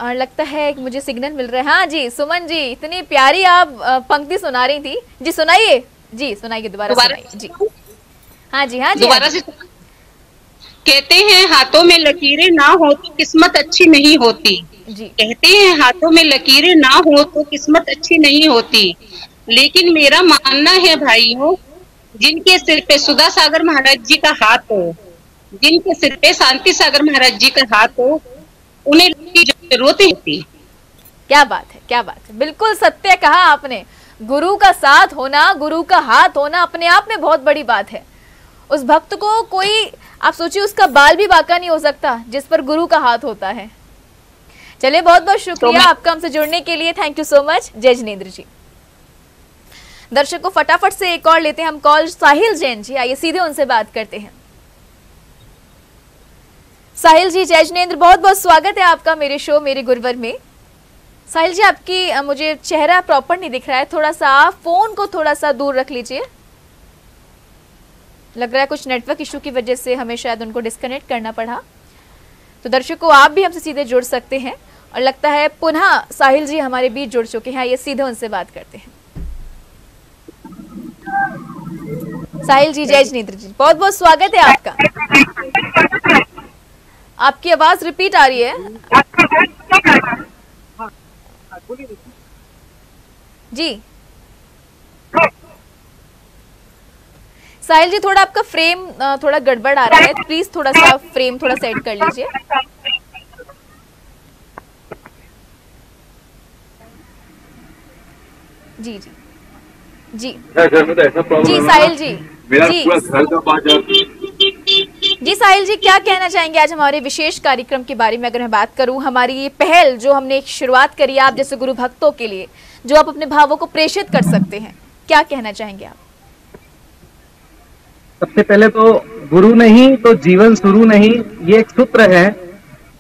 और लगता है कि मुझे सिग्नल मिल रहा है। हाँ जी सुमन जी, इतनी प्यारी आप पंक्ति सुना रही थी जी, सुनाइए जी, सुनाइए दोबारा सुनाइए जी। हाँ जी, हाँ जी,
दोबारा से। कहते हैं हाथों में लकीरें ना हो तो किस्मत अच्छी नहीं होती जी। कहते हैं हाथों में लकीरें ना हो तो किस्मत अच्छी नहीं होती। लेकिन मेरा मानना है भाइयों, जिनके सिर पे सुधा सागर महाराज जी का हाथ हो, जिनके सिर पे शांति सागर महाराज जी का हाथ हो, उन्हें जरूरत होती।
क्या बात है, क्या बात है, बिल्कुल सत्य कहा आपने। गुरु का साथ होना, गुरु का हाथ होना अपने आप में बहुत बड़ी बात है। उस भक्त को कोई, आप सोचिए, उसका बाल भी बांका नहीं हो सकता जिस पर गुरु का हाथ होता है। चलिए, बहुत बहुत शुक्रिया आपका हमसे जुड़ने के लिए, थैंक यू सो मच जय जिनेंद्र जी। दर्शकों, फटाफट से एक और लेते हैं हम कॉल, साहिल जैन जी, आइए सीधे उनसे बात करते हैं। साहिल जी, जय जिनेंद्र, बहुत बहुत स्वागत है आपका मेरे शो मेरे गुरुवर में। साहिल जी, आपकी मुझे चेहरा प्रॉपर नहीं दिख रहा है, थोड़ा सा आप फोन को थोड़ा सा दूर रख लीजिए। लग रहा है कुछ नेटवर्क इशू की वजह से हमें शायद उनको डिस्कनेक्ट करना पड़ा। तो दर्शकों, आप भी हमसे सीधे जुड़ सकते हैं, और लगता है पुनः साहिल जी हमारे बीच जुड़ चुके हैं, ये सीधे उनसे बात करते हैं। साहिल जी, जय जिनेंद्र जी, बहुत बहुत स्वागत है आपका। आपकी आवाज रिपीट आ रही है जी। साहिल जी, थोड़ा आपका फ्रेम थोड़ा गड़बड़ आ रहा है, प्लीज थोड़ा सा फ्रेम थोड़ा सेट कर लीजिए। जी जी जी जी साहिल जी, जी साहिल जी, क्या कहना चाहेंगे आज हमारे विशेष कार्यक्रम के बारे में? अगर मैं बात करूं, हमारी ये पहल जो हमने एक शुरुआत करी आप जैसे गुरु भक्तों के लिए, जो आप अपने भावों को प्रेषित कर सकते हैं, क्या कहना चाहेंगे आप?
सबसे पहले तो गुरु नहीं तो जीवन शुरू नहीं, ये एक सूत्र है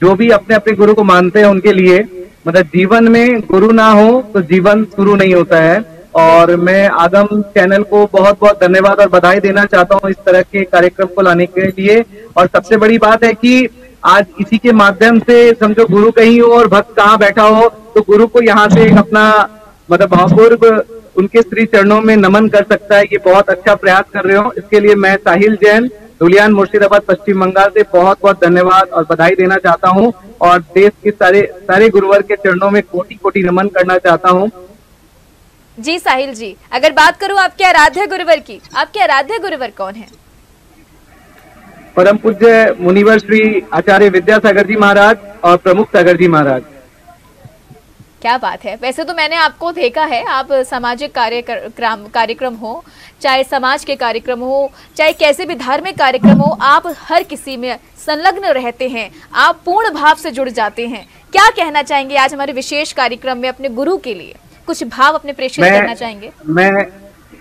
जो भी अपने अपने गुरु को मानते हैं उनके लिए। मतलब जीवन में गुरु ना हो तो जीवन शुरू नहीं होता है। और मैं आगम चैनल को बहुत बहुत धन्यवाद और बधाई देना चाहता हूँ इस तरह के कार्यक्रम को लाने के लिए। और सबसे बड़ी बात है कि आज इसी के माध्यम से समझो गुरु कहीं हो और भक्त कहाँ बैठा हो, तो गुरु को यहाँ से अपना मतलब भावपूर्व उनके श्री चरणों में नमन कर सकता है। ये बहुत अच्छा प्रयास कर रहे हो, इसके लिए मैं साहिल जैन, धुलियान, मुर्शिदाबाद, पश्चिम बंगाल से बहुत बहुत धन्यवाद और बधाई देना चाहता हूँ। और देश के सारे गुरुवर के चरणों में कोटि कोटि नमन करना चाहता हूँ।
जी साहिल जी, अगर बात करूं आपके आराध्य गुरुवर की, आपके आराध्य गुरुवर कौन है?
परम पूज्य मुनिवर श्री आचार्य विद्यासागर जी महाराज और प्रमुख सागर जी महाराज।
क्या बात है। वैसे तो मैंने आपको देखा है, आप सामाजिक कार्यक्रम हो, चाहे समाज के कार्यक्रम हो, चाहे कैसे भी धार्मिक कार्यक्रम हो, आप हर किसी में संलग्न रहते हैं, आप पूर्ण भाव से जुड़ जाते हैं। क्या कहना चाहेंगे आज हमारे विशेष कार्यक्रम में अपने गुरु के लिए? कुछ भाव अपने प्रेषित करना चाहेंगे?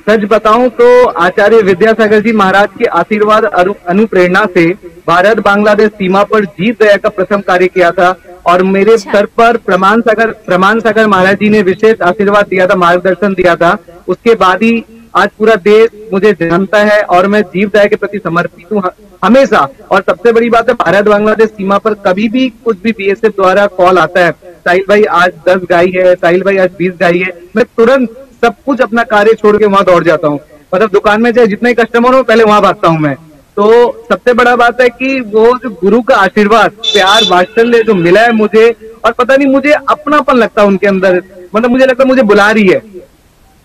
सच बताऊं तो आचार्य विद्यासागर जी महाराज के आशीर्वाद अनुप्रेरणा से भारत बांग्लादेश सीमा पर जीत दया का प्रथम कार्य किया था और मेरे सर पर प्रमाण सागर महाराज जी ने विशेष आशीर्वाद दिया था, मार्गदर्शन दिया था। उसके बाद ही आज पूरा देश मुझे जानता है और मैं जीव दया के प्रति समर्पित हूँ हमेशा। और सबसे बड़ी बात है, भारत बांग्लादेश सीमा पर कभी भी कुछ भी बीएसएफ द्वारा कॉल आता है, साहिल भाई आज 10 गाय है, साहिल भाई आज 20 गाय है, मैं तुरंत सब कुछ अपना कार्य छोड़ के वहां दौड़ जाता हूँ। मतलब दुकान में चाहे जितने कस्टमर हो पहले वहां भागता हूँ मैं। तो सबसे बड़ा बात है कि वो जो गुरु का आशीर्वाद, प्यार, वात्सल्य जो मिला है मुझे, और पता नहीं मुझे अपनापन लगता है उनके अंदर, मतलब मुझे लगता है मुझे बुला रही है,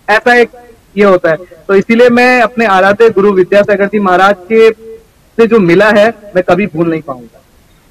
ऐसा एक ये होता है। तो इसीलिए मैं अपने आराध्य गुरु विद्यासागर जी महाराज के से जो मिला है मैं कभी भूल नहीं पाऊंगा।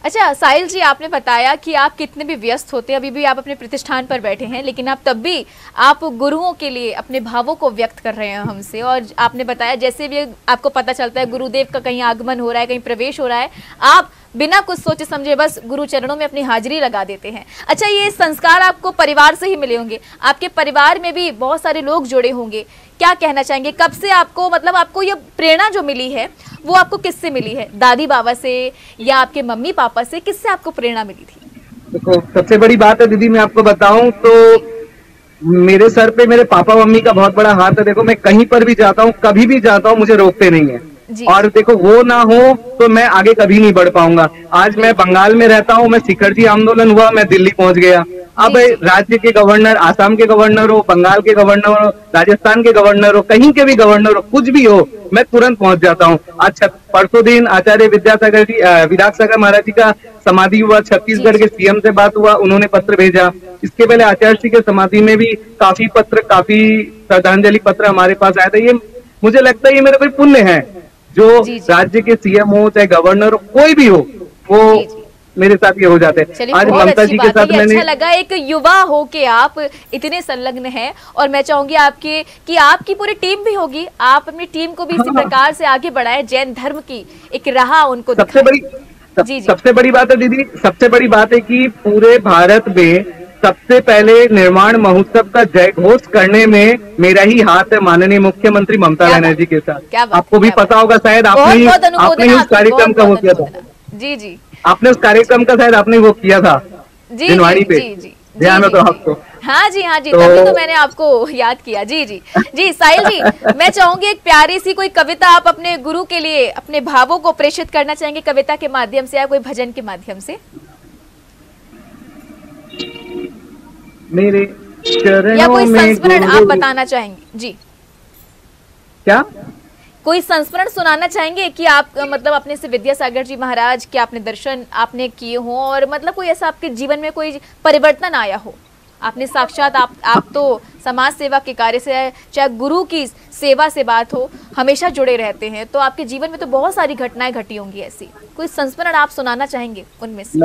अच्छा साहिल जी, आपने बताया कि आप कितने भी व्यस्त होते हैं, अभी भी आप अपने प्रतिष्ठान पर बैठे हैं, लेकिन आप तब भी आप गुरुओं के लिए अपने भावों को व्यक्त कर रहे हैं हमसे। और आपने बताया जैसे भी आपको पता चलता है गुरुदेव का कहीं आगमन हो रहा है, कहीं प्रवेश हो रहा है, आप बिना कुछ सोचे समझे बस गुरु चरणों में अपनी हाजिरी लगा देते हैं। अच्छा, ये संस्कार आपको परिवार से ही मिले होंगे, आपके परिवार में भी बहुत सारे लोग जुड़े होंगे, क्या कहना चाहेंगे? कब से आपको, मतलब आपको ये प्रेरणा जो मिली है वो आपको किससे मिली है? दादी बाबा से या आपके मम्मी पापा से? किससे आपको प्रेरणा मिली थी?
देखो सबसे बड़ी बात है दीदी, मैं आपको बताऊं तो मेरे सर पे मेरे पापा मम्मी का बहुत बड़ा हाथ है। देखो मैं कहीं पर भी जाता हूँ, कभी भी जाता हूँ, मुझे रोकते नहीं है। और देखो वो ना हो तो मैं आगे कभी नहीं बढ़ पाऊंगा। आज मैं बंगाल में रहता हूँ, मैं शिखर आंदोलन हुआ, मैं दिल्ली पहुंच गया। अब राज्य के गवर्नर, आसाम के गवर्नर हो, बंगाल के गवर्नर हो, राजस्थान के गवर्नर हो, कहीं के भी गवर्नर हो, कुछ भी हो, मैं तुरंत पहुंच जाता हूँ। आज परसों दिन आचार्य विद्यासागर जी विद्यासागर महाराज जी का समाधि हुआ, छत्तीसगढ़ के सीएम से बात हुआ, उन्होंने पत्र भेजा। इसके पहले आचार्य जी के समाधि में भी काफी पत्र, काफी श्रद्धांजलि पत्र हमारे पास आए थे। ये मुझे लगता है ये मेरा कोई पुण्य है, जो राज्य के सीएम हो चाहे गवर्नर हो, कोई भी हो, वो मेरे साथ ये हो जाते हैं। आज ममता जी के साथ मैंने,
अच्छा लगा एक युवा हो के आप इतने संलग्न हैं, और मैं चाहूंगी आपके कि आपकी पूरी टीम भी होगी, आप अपनी टीम को भी इसी प्रकार से आगे बढ़ाएं, जैन धर्म की एक राह उनको
सबसे बड़ी बात है दीदी, सबसे बड़ी बात है कि पूरे भारत में सबसे पहले निर्माण महोत्सव का जय घोष करने में मेरा ही हाथ है, माननीय मुख्यमंत्री ममता बनर्जी के साथ। आपको भी पता होगा शायद, आपने उस कार्यक्रम का वो किया था।
जी जी,
आपने उस कार्यक्रम का शायद आपने वो किया था दिनवाड़ी पे, ध्यान हो तो आपको?
हाँ जी हाँ जी, तभी तो मैंने आपको याद किया। जी जी जी, साहिल जी मैं चाहूंगी एक प्यारी सी कोई कविता आप अपने गुरु के लिए अपने भावों को प्रेषित करना चाहेंगे, कविता के माध्यम से या कोई भजन के माध्यम से?
मेरे चरणों
या कोई
में
संस्मरण आप बताना चाहेंगे? जी,
क्या
कोई संस्मरण सुनाना चाहेंगे कि आप मतलब अपने से विद्यासागर जी महाराज के आपने दर्शन आपने किए हो, और मतलब कोई ऐसा आपके जीवन में कोई परिवर्तन आया हो? आपने साक्षात आप तो समाज सेवा के कार्य से, चाहे गुरु की सेवा से बात हो, हमेशा जुड़े रहते हैं, तो आपके जीवन में तो बहुत सारी घटनाएं घटी होंगी, ऐसी कोई संस्मरण आप सुनाना चाहेंगे उनमें से?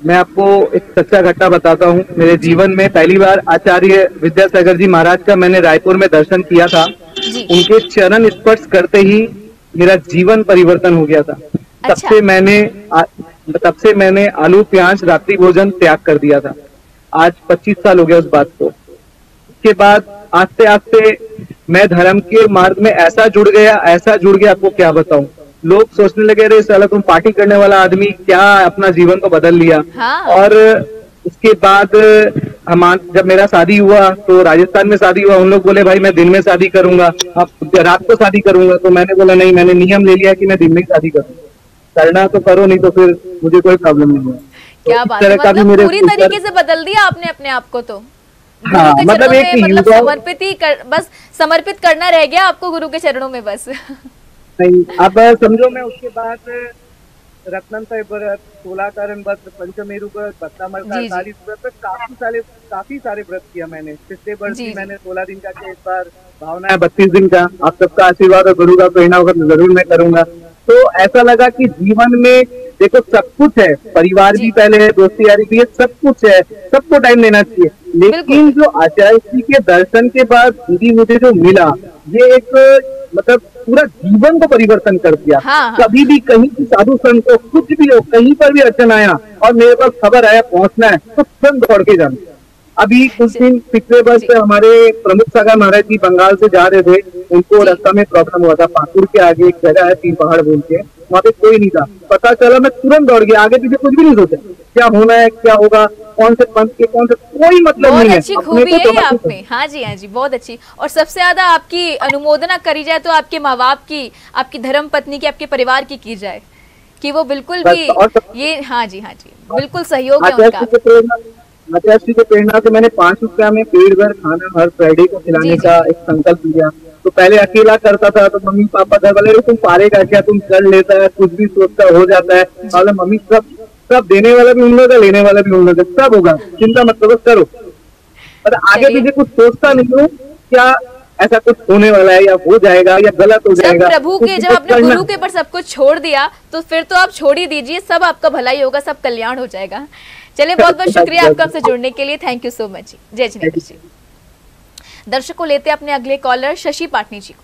मैं आपको एक सच्चा घटना बताता हूँ। मेरे जीवन में पहली बार आचार्य विद्यासागर जी महाराज का मैंने रायपुर में दर्शन किया था। उनके चरण स्पर्श करते ही मेरा जीवन परिवर्तन हो गया था। तब से मैंने आलू प्याज रात्रि भोजन त्याग कर दिया था। आज 25 साल हो गया उस बात को। उसके बाद आस्ते आस्ते मैं धर्म के मार्ग में ऐसा जुड़ गया, आपको क्या बताऊं। लोग सोचने लगे, अरे साला तुम पार्टी करने वाला आदमी क्या अपना जीवन को बदल लिया। और उसके बाद जब मेरा शादी हुआ तो राजस्थान में शादी हुआ, उन लोग बोले भाई मैं दिन में शादी करूंगा, अब रात को शादी करूंगा। तो मैंने बोला नहीं, मैंने नियम ले लिया कि मैं दिन में शादी करूंगा। करना तो करो, नहीं तो फिर मुझे कोई प्रॉब्लम नहीं है।
क्या बात है, मतलब पूरी तरीके से बदल दिया आपने अपने आप को। तो
हाँ, मतलब एक
बस समर्पित करना रह गया आपको गुरु के चरणों में बस।
नहीं, अब समझो मैं उसके बाद रत्नंतर व्रत, सोलाकरण व्रत, पंचमेरु व्रत, भत्तामर का 40 व्रत, काफी सारे व्रत किया मैंने। पिछले वर्ष भी मैंने 16 दिन का किया, इस बार भावना है 32 दिन का। आप सबका आशीर्वाद और गुरु का प्रेरणा होगा तो जरूर मैं करूंगा। तो ऐसा लगा कि जीवन में देखो सब कुछ है, परिवार भी पहले है, दोस्ती यारी भी है, सब कुछ है, सबको टाइम देना चाहिए। लेकिन जो आचार्य जी के दर्शन के बाद दीदी मुझे जो मिला, ये एक मतलब पूरा जीवन को परिवर्तन कर दिया। कभी भी कहीं भी साधु संत को कुछ भी हो, कहीं पर भी अड़चन आया और मेरे पास खबर आया पहुंचना है तो तुरंत दौड़ के जाना। अभी कुछ दिन पिछले वर्ष हमारे प्रमुख सागर महाराज जी बंगाल से जा रहे थे, उनको रास्ता में प्रॉब्लम हुआ था। पाकुड़ के आगे एक जगह है 3 पहाड़ बोल के, वहाँ पे कोई नहीं था। पता चला, मैं तुरंत दौड़ गया, आगे पीछे कुछ भी नहीं सोचा क्या होना है क्या होगा, कौन से पंथ के कौन से, कोई मतलब नहीं है।
अच्छी खूबी है आप में। हाँ जी, हाँ जी, बहुत अच्छी। और सबसे ज्यादा आपकी अनुमोदना करी जाए तो आपके माँ बाप की, आपकी धर्म पत्नी की, आपके परिवार की जाए कि वो बिल्कुल भी ये, हाँ जी, हाँ जी, बिल्कुल सहयोग है उनका।
आचार्य जी के प्रेरणा से मैंने 5 रुपया में पेट भर खाना हर फ्राइडे को खिलाने का एक संकल्प लिया। तो पहले अकेला करता था, तो मम्मी पापा घर वाले, तुम पारेगा क्या, तुम कर लेता है, कुछ भी सोचता हो जाता है। और मम्मी सब देने वाला भी उन लोग, लेने वाला भी उन लोग, सब होगा, चिंता मत करो, करो। पर आगे पीछे कुछ सोचता नहीं हूँ क्या ऐसा कुछ होने वाला है या हो जाएगा या गलत हो जाएगा।
प्रभु के जब आपने गुरु के ऊपर सब कुछ छोड़ दिया तो फिर तो आप छोड़ ही दीजिए, सब आपका भलाई होगा, सब कल्याण हो जाएगा। चलिए, बहुत बहुत शुक्रिया आपका हमसे जुड़ने के लिए, थैंक यू सो मच। जय जिनेन्द्र जी। दर्शकों, लेते अपने अगले कॉलर शशि पाटनी जी को।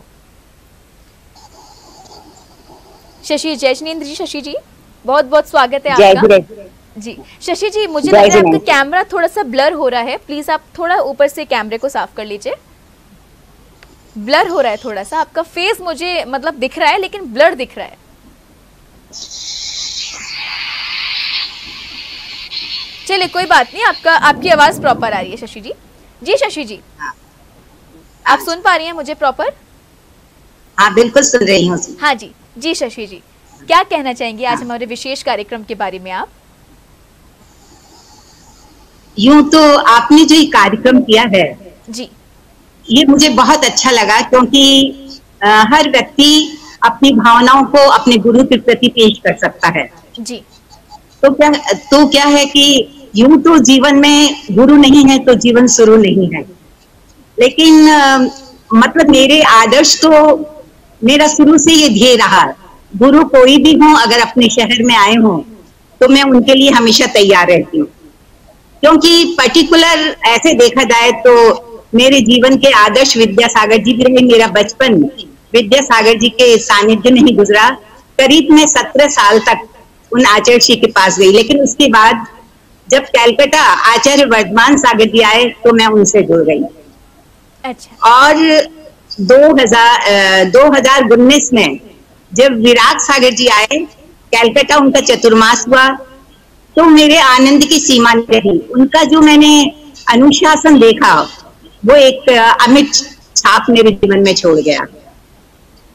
शशि, जय जिनेन्द्र जी। शशि जी, बहुत बहुत स्वागत है आपका जी। शशि जी, मुझे लग रहा है आपका कैमरा थोड़ा सा ब्लर हो रहा है, प्लीज आप थोड़ा ऊपर से कैमरे को साफ कर लीजिए। ब्लर हो रहा है थोड़ा सा, आपका फेस मुझे मतलब दिख रहा है लेकिन ब्लर दिख रहा है। चलिए, कोई बात नहीं, आपकी आवाज प्रॉपर आ रही है शशि जी। जी शशि जी, आप सुन पा रही हैं मुझे प्रॉपर?
हाँ, बिल्कुल सुन रही हूँ।
हाँ जी, जी शशि जी, क्या कहना चाहेंगे आज हमारे विशेष कार्यक्रम के बारे में आप?
यूं तो आपने जो ये कार्यक्रम किया है
जी, ये
मुझे बहुत अच्छा लगा, क्योंकि हर व्यक्ति अपनी भावनाओं को अपने गुरु के प्रति पेश कर सकता है
जी।
तो क्या है कि यूं तो जीवन में गुरु नहीं है तो जीवन शुरू नहीं है, लेकिन मतलब मेरे आदर्श तो मेरा शुरू से ये ध्येय रहा, गुरु कोई भी हो अगर अपने शहर में आए हों तो मैं उनके लिए हमेशा तैयार रहती हूँ। क्योंकि पर्टिकुलर ऐसे देखा जाए तो मेरे जीवन के आदर्श विद्यासागर जी भी रहे। मेरा बचपन विद्यासागर जी के सानिध्य में ही गुजरा। करीब मैं 17 साल तक उन आचार्य जी के पास गई, लेकिन उसके बाद जब कलकत्ता आचार्य वर्धमान सागर जी आए तो मैं उनसे जुड़ गई।
अच्छा।
और 2019 में जब विराट सागर जी आए, कलकत्ता उनका चतुर्मास हुआ, तो मेरे आनंद की सीमा नहीं रही। उनका जो मैंने अनुशासन देखा वो एक अमिट छाप मेरे जीवन में छोड़ गया।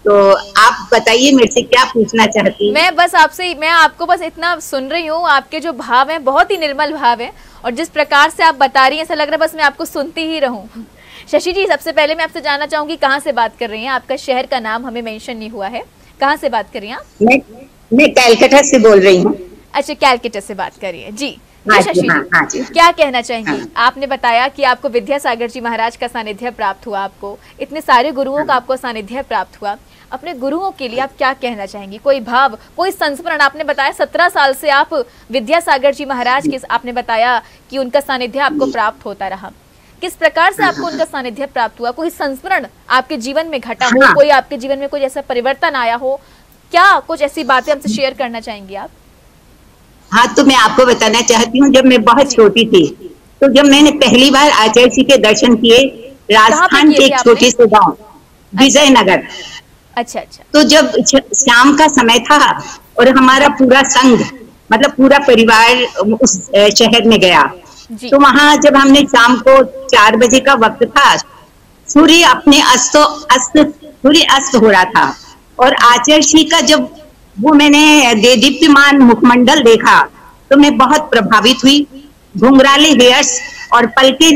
तो आप बताइए मेरे से क्या पूछना चाहती हैं?
मैं आपको बस इतना सुन रही हूँ, आपके जो भाव हैं बहुत ही निर्मल भाव हैं, और जिस प्रकार से आप बता रही हैं ऐसा लग रहा है बस मैं आपको सुनती ही रहूं। शशि जी, सबसे पहले मैं आपसे जानना चाहूंगी कहाँ से बात कर रही हैं? आपका शहर का नाम हमें मेंशन नहीं हुआ है, कहाँ से बात कर रही हैं आप?
मैं कलकत्ता से बोल रही हूँ।
अच्छा, कलकत्ता से बात करिए जी। शशि जी, क्या कहना चाहेंगी? आपने बताया कि आपको विद्यासागर जी महाराज का सानिध्य प्राप्त हुआ, आपको इतने सारे गुरुओं का आपको सानिध्य प्राप्त हुआ। अपने गुरुओं के लिए आप क्या कहना चाहेंगी? कोई भाव, कोई संस्मरण? आपने बताया 17 साल से आप विद्यासागर जी महाराज के, आपने बताया कि उनका सानिध्य आपको प्राप्त होता रहा। किस प्रकार से आपको उनका सानिध्य प्राप्त हुआ? कोई संस्मरण आपके जीवन में घटा हो, कोई आपके जीवन में कोई ऐसा परिवर्तन आया हो? क्या कुछ ऐसी बातें हमसे शेयर करना चाहेंगी आप?
हाँ, तो मैं आपको बताना चाहती हूँ, जब मैं बहुत छोटी थी तो जब मैंने पहली बार आचार्य जी के दर्शन किए राजस्थान के एक छोटे से गांव विजयनगर।
अच्छा।
तो जब शाम का समय था और हमारा पूरा संघ मतलब पूरा परिवार उस शहर में गया, तो वहां जब हमने शाम को 4 बजे का वक्त था, सूर्य अपने सूर्य अस्त हो रहा था, और आचार्य जी का जब वो मैंने दीप्तिमान मुखमंडल देखा तो मैं बहुत प्रभावित हुई। घुंघराले हेयर्स और पलके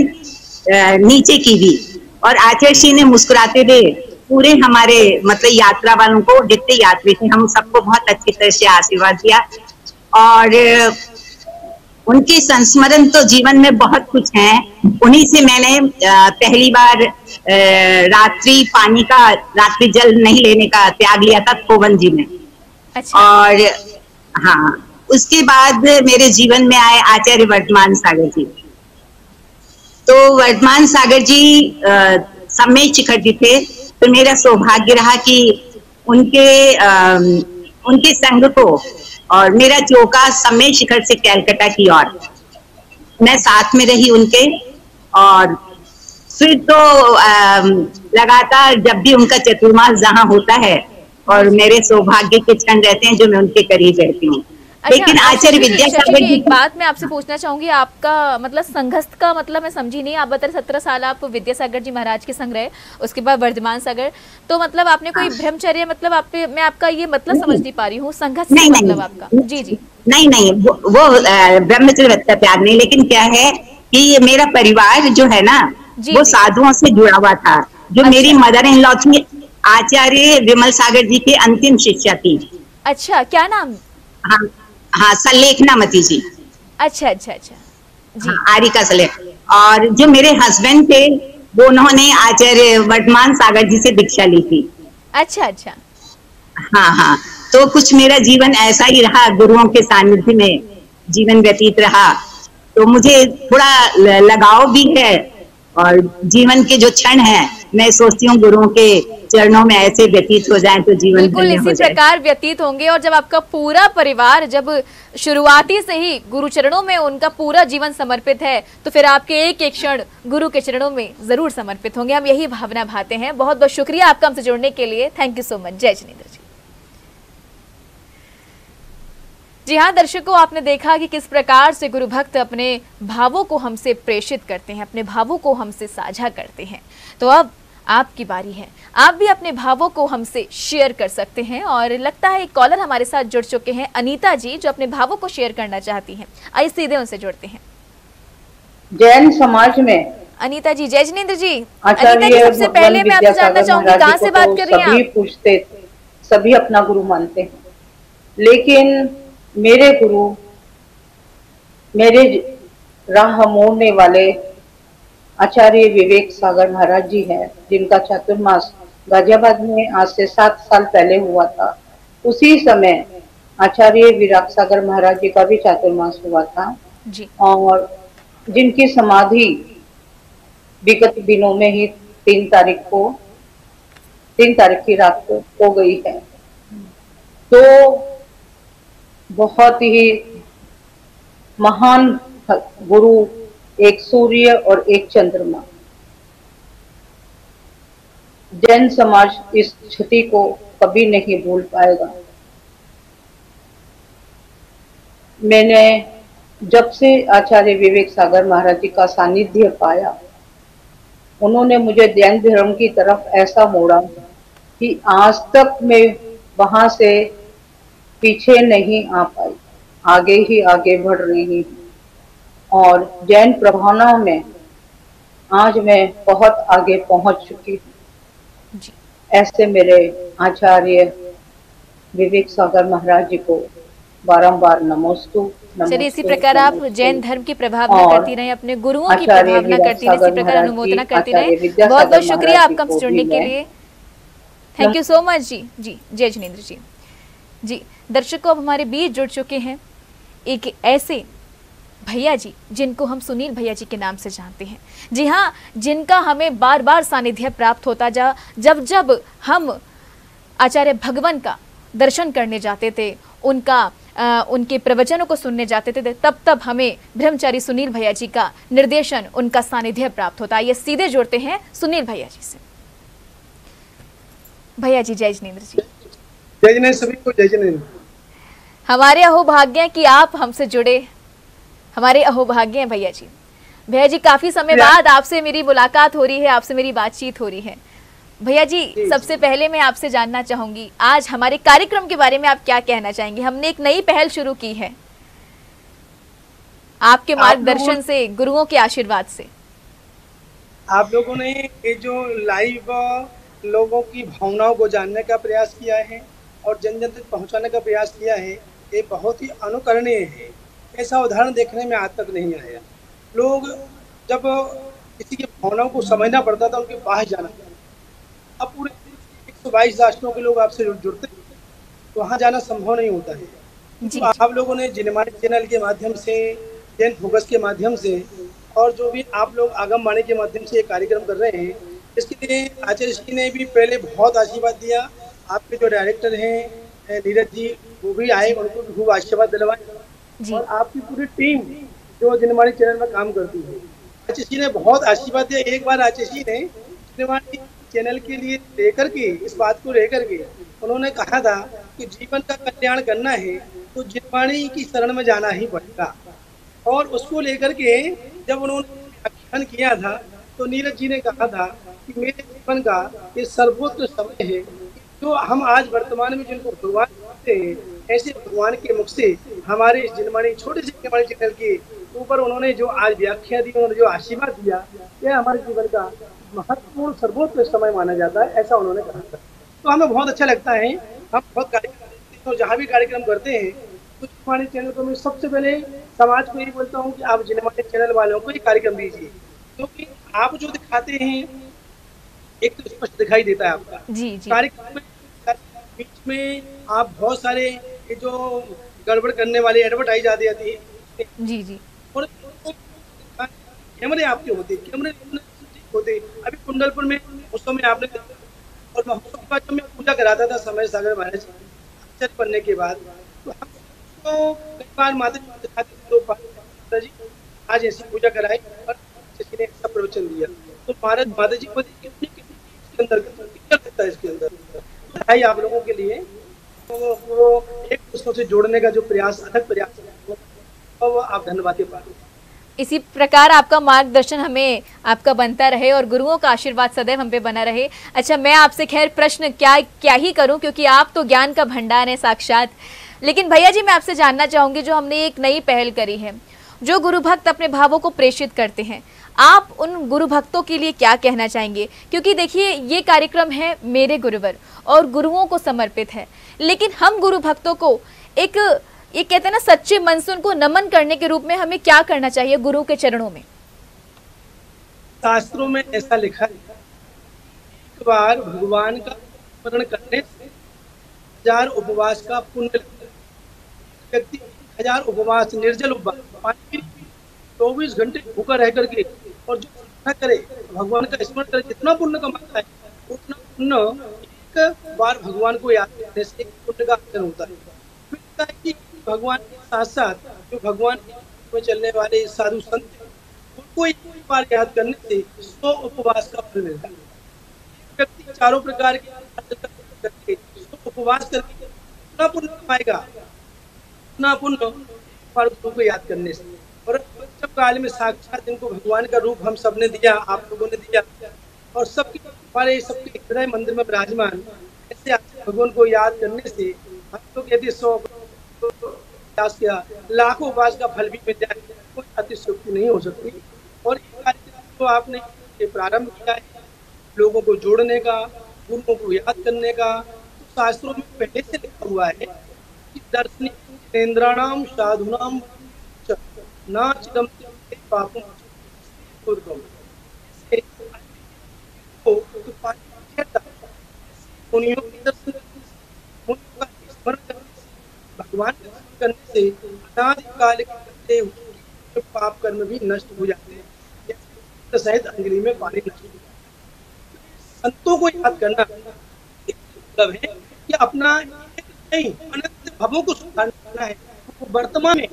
नीचे की भी, और आचार्य जी ने मुस्कुराते हुए पूरे हमारे मतलब यात्रा वालों को, जितने यात्री थे हम सबको बहुत अच्छी तरह से आशीर्वाद दिया। और उनके संस्मरण तो जीवन में बहुत कुछ हैं। उन्हीं से मैंने पहली बार रात्रि जल नहीं लेने का त्याग लिया था कोवन जी में।
अच्छा।
और हाँ, उसके बाद मेरे जीवन में आए आचार्य वर्धमान सागर जी। तो वर्धमान सागर जी समय शिखर जी थे, तो मेरा सौभाग्य रहा कि उनके संग को, और मेरा चौका समय शिखर से कलकत्ता की ओर, मैं साथ में रही उनके। और फिर तो लगातार जब भी उनका चतुर्मास जहाँ होता है और मेरे सौभाग्य के क्षण रहते हैं जो मैं उनके करीब रहती हूँ। लेकिन आचार्य विद्यासागर जी,
एक बात मैं आपसे पूछना चाहूंगी, आपका मतलब संघस्थ का मतलब मैं समझी नहीं। आप बता 17 साल आप विद्यासागर जी महाराज के संग रहे, उसके बाद वर्धमान सागर, तो मतलब आपने कोई ब्रह्मचर्य, मतलब आप, मैं आपका ये मतलब समझ नहीं पा रही हूँ, संघस्थ मतलब आपका? जी जी
नहीं वो ब्रह्मचर्य प्यार नहीं, लेकिन क्या है कि मेरा परिवार जो है ना वो साधुओं से जुड़ा हुआ था। जो मेरी मदर इन लॉ थी आचार्य विमल सागर जी की अंतिम शिष्या थी।
अच्छा, क्या नाम?
हाँ सल्लेखनामती जी।
अच्छा अच्छा अच्छा जी।
आरी का सलेख। और जो मेरे हस्बैंड थे वो उन्होंने आचार्य वर्धमान सागर जी से दीक्षा ली थी।
अच्छा अच्छा।
हाँ, तो कुछ मेरा जीवन ऐसा ही रहा, गुरुओं के सानिध्य में जीवन व्यतीत रहा, तो मुझे थोड़ा लगाव भी है। और जीवन के जो क्षण है मैं सोचती हूँ गुरुओं के चरणों में ऐसे व्यतीत हो जाए तो जीवन
बिल्कुल इसी प्रकार व्यतीत होंगे। और जब आपका पूरा परिवार जब शुरुआती से ही गुरु चरणों में उनका पूरा जीवन समर्पित है तो फिर आपके एक एक क्षण गुरु के चरणों में जरूर समर्पित होंगे। हम यही भावना भाते हैं। बहुत बहुत शुक्रिया आपका हमसे जुड़ने के लिए। Thank you so much. जय जिनेंद्र जी। जी हाँ दर्शकों, आपने देखा कि किस प्रकार से गुरु भक्त अपने भावों को हमसे प्रेषित करते हैं, अपने भावों को हमसे साझा करते हैं। तो अब आपकी बारी है, आप भी अपने भावों को हमसे शेयर कर सकते हैं। और लगता है एक कॉलर हमारे साथ जुड़ चुके हैं, अनीता जी, जो अपने भावों को शेयर करना चाहती हैं। आइए सीधे उनसे जुड़ते हैं।
जैन समाज में
अनीता जी, जय जिनेंद्र जी। अनीता जी, सबसे पहले मैं आपसे जानना चाहूंगी कहाँ से बात कर रही हैं?
सभी पूछते, सभी अपना गुरु मानते हैं, लेकिन मेरे गुरु, मेरे राह मोड़ने वाले आचार्य विवेक सागर महाराज जी हैं, जिनका चातुर्मास गाजियाबाद में आज से 7 साल पहले हुआ था। उसी समय आचार्य विराग सागर महाराज जी का भी चातुर्मास हुआ था
जी।
और जिनकी समाधि विगत दिनों में ही 3 तारीख की रात को हो गई है। तो बहुत ही महान गुरु, एक सूर्य और एक चंद्रमा। जैन समाज इस क्षति को कभी नहीं भूल पाएगा। मैंने जब से आचार्य विवेक सागर महाराज जी का सानिध्य पाया, उन्होंने मुझे जैन धर्म की तरफ ऐसा मोड़ा कि आज तक मैं वहां से पीछे नहीं आ पाई, आगे ही आगे बढ़ रही हूँ। और जैन प्रभावनाओं में आज मैं बहुत आगे पहुंच चुकी हूँ। ऐसे मेरे आचार्य विवेक सागर महाराज जी को बारंबार नमोस्तु।
चलिए, इसी प्रकार आप जैन धर्म की प्रभावना करती रहे, अपने गुरुओं की प्रभावना करती रहे, इसी प्रकार अनुमोदना करती रहे। बहुत बहुत शुक्रिया आपका हमसे जुड़ने के लिए। थैंक यू सो मच जी। जी जय जिनेंद्र जी। जी दर्शकों, अब हमारे बीच जुड़ चुके हैं एक ऐसे भैया जी जिनको हम सुनील भैया जी के नाम से जानते हैं। जी हाँ, जिनका हमें बार बार सानिध्य प्राप्त होता जब हम आचार्य भगवान का दर्शन करने जाते थे, उनके प्रवचनों को सुनने जाते थे, तब हमें ब्रह्मचारी सुनील भैया जी का निर्देशन, उनका सानिध्य प्राप्त होता है। ये सीधे जोड़ते हैं सुनील भैया जी से। भैया जी जय जिनेंद्र जी।
जय जिनेंद्र, सभी को जय जिनेंद्र।
हमारे अहोभाग्य हैं कि आप हमसे जुड़े, हमारे अहोभाग्य हैं भैया जी। भैया जी, काफी समय बाद आपसे मेरी मुलाकात हो रही है, आपसे मेरी बातचीत हो रही है। भैया जी, सबसे पहले मैं आपसे जानना चाहूंगी, आज हमारे कार्यक्रम के बारे में आप क्या कहना चाहेंगे? हमने एक नई पहल शुरू की है आपके मार्गदर्शन से, गुरुओं के आशीर्वाद से।
आप लोगों ने ये जो लाइव लोगों की भावनाओं को जानने का प्रयास किया है और जन जन तक पहुंचाने का प्रयास किया है, ये बहुत ही अनुकरणीय है। ऐसा उदाहरण देखने में आज तक नहीं आया। लोग जब किसी की भावनाओं को समझना पड़ता था, उनके पास जाना पड़ता। अब पूरे 122 राष्ट्रों के लोग आपसे जुड़ते हैं, तो वहाँ जाना संभव नहीं होता है। तो आप लोगों ने जिनेमानी चैनल के माध्यम से, जैन फोकस के माध्यम से और जो भी आप लोग आगम वाणी के माध्यम से ये कार्यक्रम कर रहे हैं, इसके लिए आचार्य जी ने भी पहले बहुत आशीर्वाद दिया। आपके जो डायरेक्टर हैं नीरज जी, वो भी आए, उनको भी खूब आशीर्वाद दिलवाए। और आपकी पूरी टीम जो जिनेमानी चैनल में काम करती है, आचार्य जी ने बहुत आशीर्वाद दिया। एक बार आचार्य जी ने जिनवाणी चैनल के लिए लेकर के इस बात को लेकर के उन्होंने कहा था कि जीवन का कल्याण करना है तो जिनवाणी की शरण में जाना ही पड़ेगा। और उसको लेकर के जब उन्होंने व्याख्यान किया था तो नीरज जी ने कहा था कि मेरे जीवन का ये सर्वोत्तम समय है जो हम आज वर्तमान में जिनको भगवान कहते हैं, ऐसे भगवान के मुख से हमारे इस जिनवाणी छोटे से जिनवाणी चैनल के ऊपर उन्होंने जो आज व्याख्या दी, उन्होंने जो आशीर्वाद दिया, यह हमारे जीवन का महत्वपूर्ण सर्वोत्तम समय माना जाता है, ऐसा उन्होंने कहा था। तो हमें बहुत अच्छा लगता है। हम बहुत कार्यक्रम करते हैं और जहाँ भी कार्यक्रम करते हैं तो जिनवाणी चैनल को मैं सबसे पहले समाज को यही बोलता हूँ कि आप जिनवाणी चैनल वालों को ये कार्यक्रम दीजिए, क्योंकि आप जो दिखाते हैं एक तो स्पष्ट दिखाई देता है आपका कार्यक्रम में, बीच में आप बहुत सारे ये जो गड़बड़ करने वाले एडवर्टाइज आ जाती है
जी
और कैमरे आपके होते, कैमरे होते। अभी कुंडलपुर में उस समय आपने और महोत्सव का जो मैं पूजा कराता था समय सागर महाराज आचार्य बनने के बाद, तो हम तो कई बार माता जी दिखाते तो माता जी आज ऐसी पूजा कराई और किसी ने ऐसा प्रवचन दिया, तो महाराज माता जी को कितनी इसके अंदर क्या लगता है इसके अंदर है आप लोगों के लिए तो वो एक दूसरों से जोड़ने का जो प्रयास अथक प्रयास है वो आप धन्यवाद के पात्र।
इसी प्रकार आपका मार्गदर्शन हमें आपका बनता रहे और गुरुओं का आशीर्वाद सदैव हम पे बना रहे। अच्छा, मैं आपसे खैर प्रश्न क्या ही करूं, क्योंकि आप तो ज्ञान का भंडार है साक्षात। लेकिन भैया जी, मैं आपसे जानना चाहूंगी, जो हमने एक नई पहल करी है, जो गुरु भक्त अपने भावों को प्रेषित करते हैं, आप उन गुरु भक्तों के लिए क्या कहना चाहेंगे? क्योंकि देखिए, ये कार्यक्रम है मेरे गुरुवर और गुरुओं को समर्पित है, लेकिन हम गुरु भक्तों को एक ये कहते हैं ना सच्चे मन से उनको नमन करने के रूप में हमें क्या करना चाहिए गुरु के चरणों में?
शास्त्रों में ऐसा लिखा है, एक बार भगवान का स्मरण करने से 1000 उपवास का पुण्य। व्यक्ति 1000 उपवास, निर्जल उपवास, पानी 24 घंटे भूखा रह करके और जो साधना करे, भगवान का स्मरण करे, जितना पुण्य कमाता है उतना पुण्य एक बार भगवान को याद करने से पुण्य का अर्जन होता है। कि भगवान के साथ साथ जो भगवान में चलने वाले साधु संत उनको एक बार याद करने से 100 उपवास का फल मिलता है। व्यक्ति चारों प्रकार के 100 उपवास करके उतना पुण्य कमाएगा, उतना पुण्य गुरु को याद करने से। और पंचम काल में साक्षात जिनको भगवान का रूप हम सबने दिया, आप लोगों ने दिया, और सबके हमारे सबके हृदय मंदिर में विराजमान, ऐसे भगवान को याद करने से हम लोग यदि 100 प्रयास किया, लाखों उपवास का फल भी मिल जाए, कोई अतिशयोक्ति नहीं हो सकती। और इस कार्यक्रम को आपने प्रारंभ किया है लोगों को जोड़ने का, गुरुओं को याद करने का। तो शास्त्रों में पहले से लिखा हुआ है कि दर्शनी इंद्राणाम साधुनाम ना चिदम पापम भगवान करने से अनादिकाल के पाप कर्म भी नष्ट हो जाते हैं, सहित अंजलि में पानी नष्ट हो जाता है। संतों को याद करना मतलब है कि अपना नहीं अनंत भवों को सुधारना है, वर्तमान में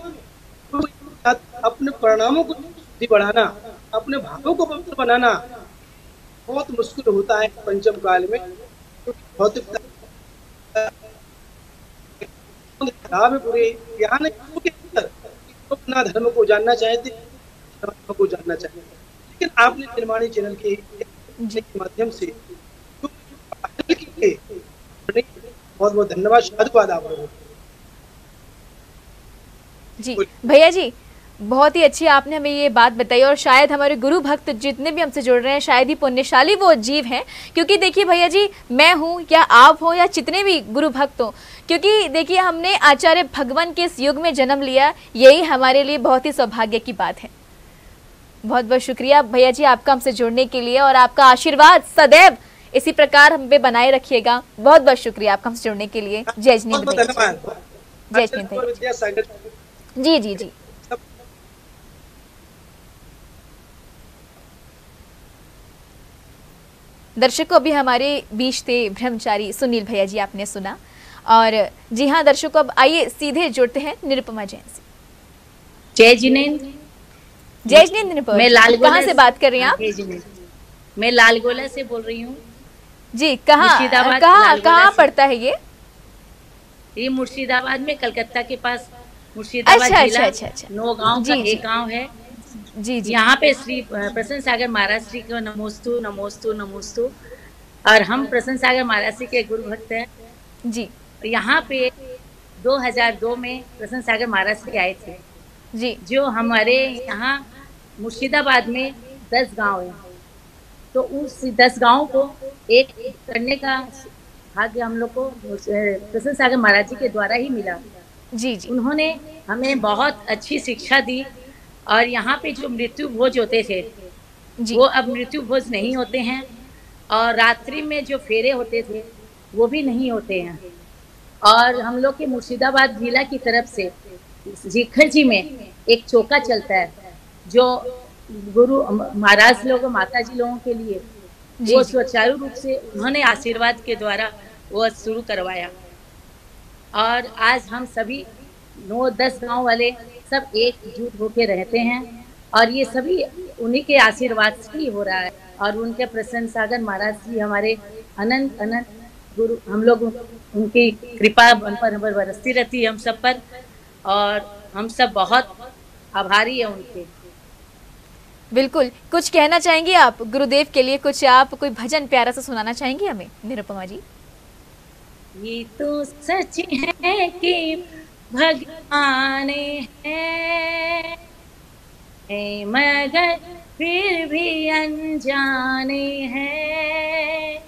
अपने परिणामों को बढ़ाना, अपने भावों को पवित्र बनाना बहुत मुश्किल होता है पंचम काल में, क्योंकि भौतिक खराब है, पूरे ज्ञान के अंदर अपना धर्म को जानना चाहते, धर्म को जानना चाहते, लेकिन आपने निर्माणी चैनल के माध्यम से बहुत बहुत धन्यवाद, साधुवाद आप लोगों को।
जी भैया जी, बहुत ही अच्छी आपने हमें ये बात बताई, और शायद हमारे गुरु भक्त जितने भी हमसे जुड़ रहे हैं शायद ही पुण्यशाली वो जीव हैं, क्योंकि देखिए भैया जी, मैं हूँ या आप हो या जितने भी गुरु भक्त हो, क्योंकि देखिए हमने आचार्य भगवान के इस युग में जन्म लिया, यही हमारे लिए बहुत ही सौभाग्य की बात है। बहुत बहुत शुक्रिया भैया जी आपका हमसे जुड़ने के लिए, और आपका आशीर्वाद सदैव इसी प्रकार हम पे बनाए रखिएगा। बहुत बहुत शुक्रिया आपका हमसे जुड़ने के लिए। जय जिनेंद्र भैया, जय जिनेंद्र। जी जी जी। दर्शकों, अभी हमारे बीच थे ब्रह्मचारी सुनील भैया जी, आपने सुना। और जी हाँ दर्शकों, अब आइए सीधे जुड़ते हैं निरुपमा जैन से।
जय जिनेंद्र।
जयश्री
मैं लालगोला
कहाँ से बात कर रही हैं आप?
जी, मैं लालगोला से बोल रही हूँ
जी। कहाँ पड़ता है
ये मुर्शिदाबाद में, कलकत्ता के पास मुर्शिदाबाद जिला नौगांव का एक गांव है।
जी जी।
यहाँ पे श्री प्रसन्न सागर महाराज श्री को नमोस्तु नमोस्तु नमोस्तु। और हम प्रसन्न सागर महाराज श्री के गुरु भक्त हैं
जी।
यहाँ पे 2002 में प्रसन्न सागर महाराज श्री आए थे
जी।
जो हमारे यहाँ मुर्शिदाबाद में 10 गांव हैं, तो उस 10 गांव को एक करने का भाग्य हम लोग को प्रसन्न सागर महाराज जी के द्वारा ही मिला।
जी जी।
उन्होंने हमें बहुत अच्छी शिक्षा दी और यहाँ पे जो मृत्यु भोज होते थे वो अब मृत्यु भोज नहीं होते हैं, और रात्रि में जो फेरे होते थे वो भी नहीं होते हैं। और हम लोग के मुर्शिदाबाद जिला की तरफ से जीखर जी में एक चौका चलता है जो गुरु महाराज लोगों माता जी लोगों के लिए वो सुचारू रूप से उन्होंने आशीर्वाद के द्वारा वो शुरू करवाया। और आज हम सभी 9-10 गांव वाले सब एकजुट होके रहते हैं और ये सभी उन्हीं के आशीर्वाद से ही हो रहा है। और उनके प्रसन्न सागर महाराज जी हमारे अनंत अनंत गुरु, हम लोग उनकी कृपा हम पर बरसती रहती है हम सब पर, और हम सब बहुत आभारी है उनके।
बिल्कुल। कुछ कहना चाहेंगी आप गुरुदेव के लिए? कुछ आप कोई भजन प्यारा सा सुनाना चाहेंगी हमें निरुपमा जी?
ये तो सच है कि भगवान है मगर फिर भी अनजाने हैं,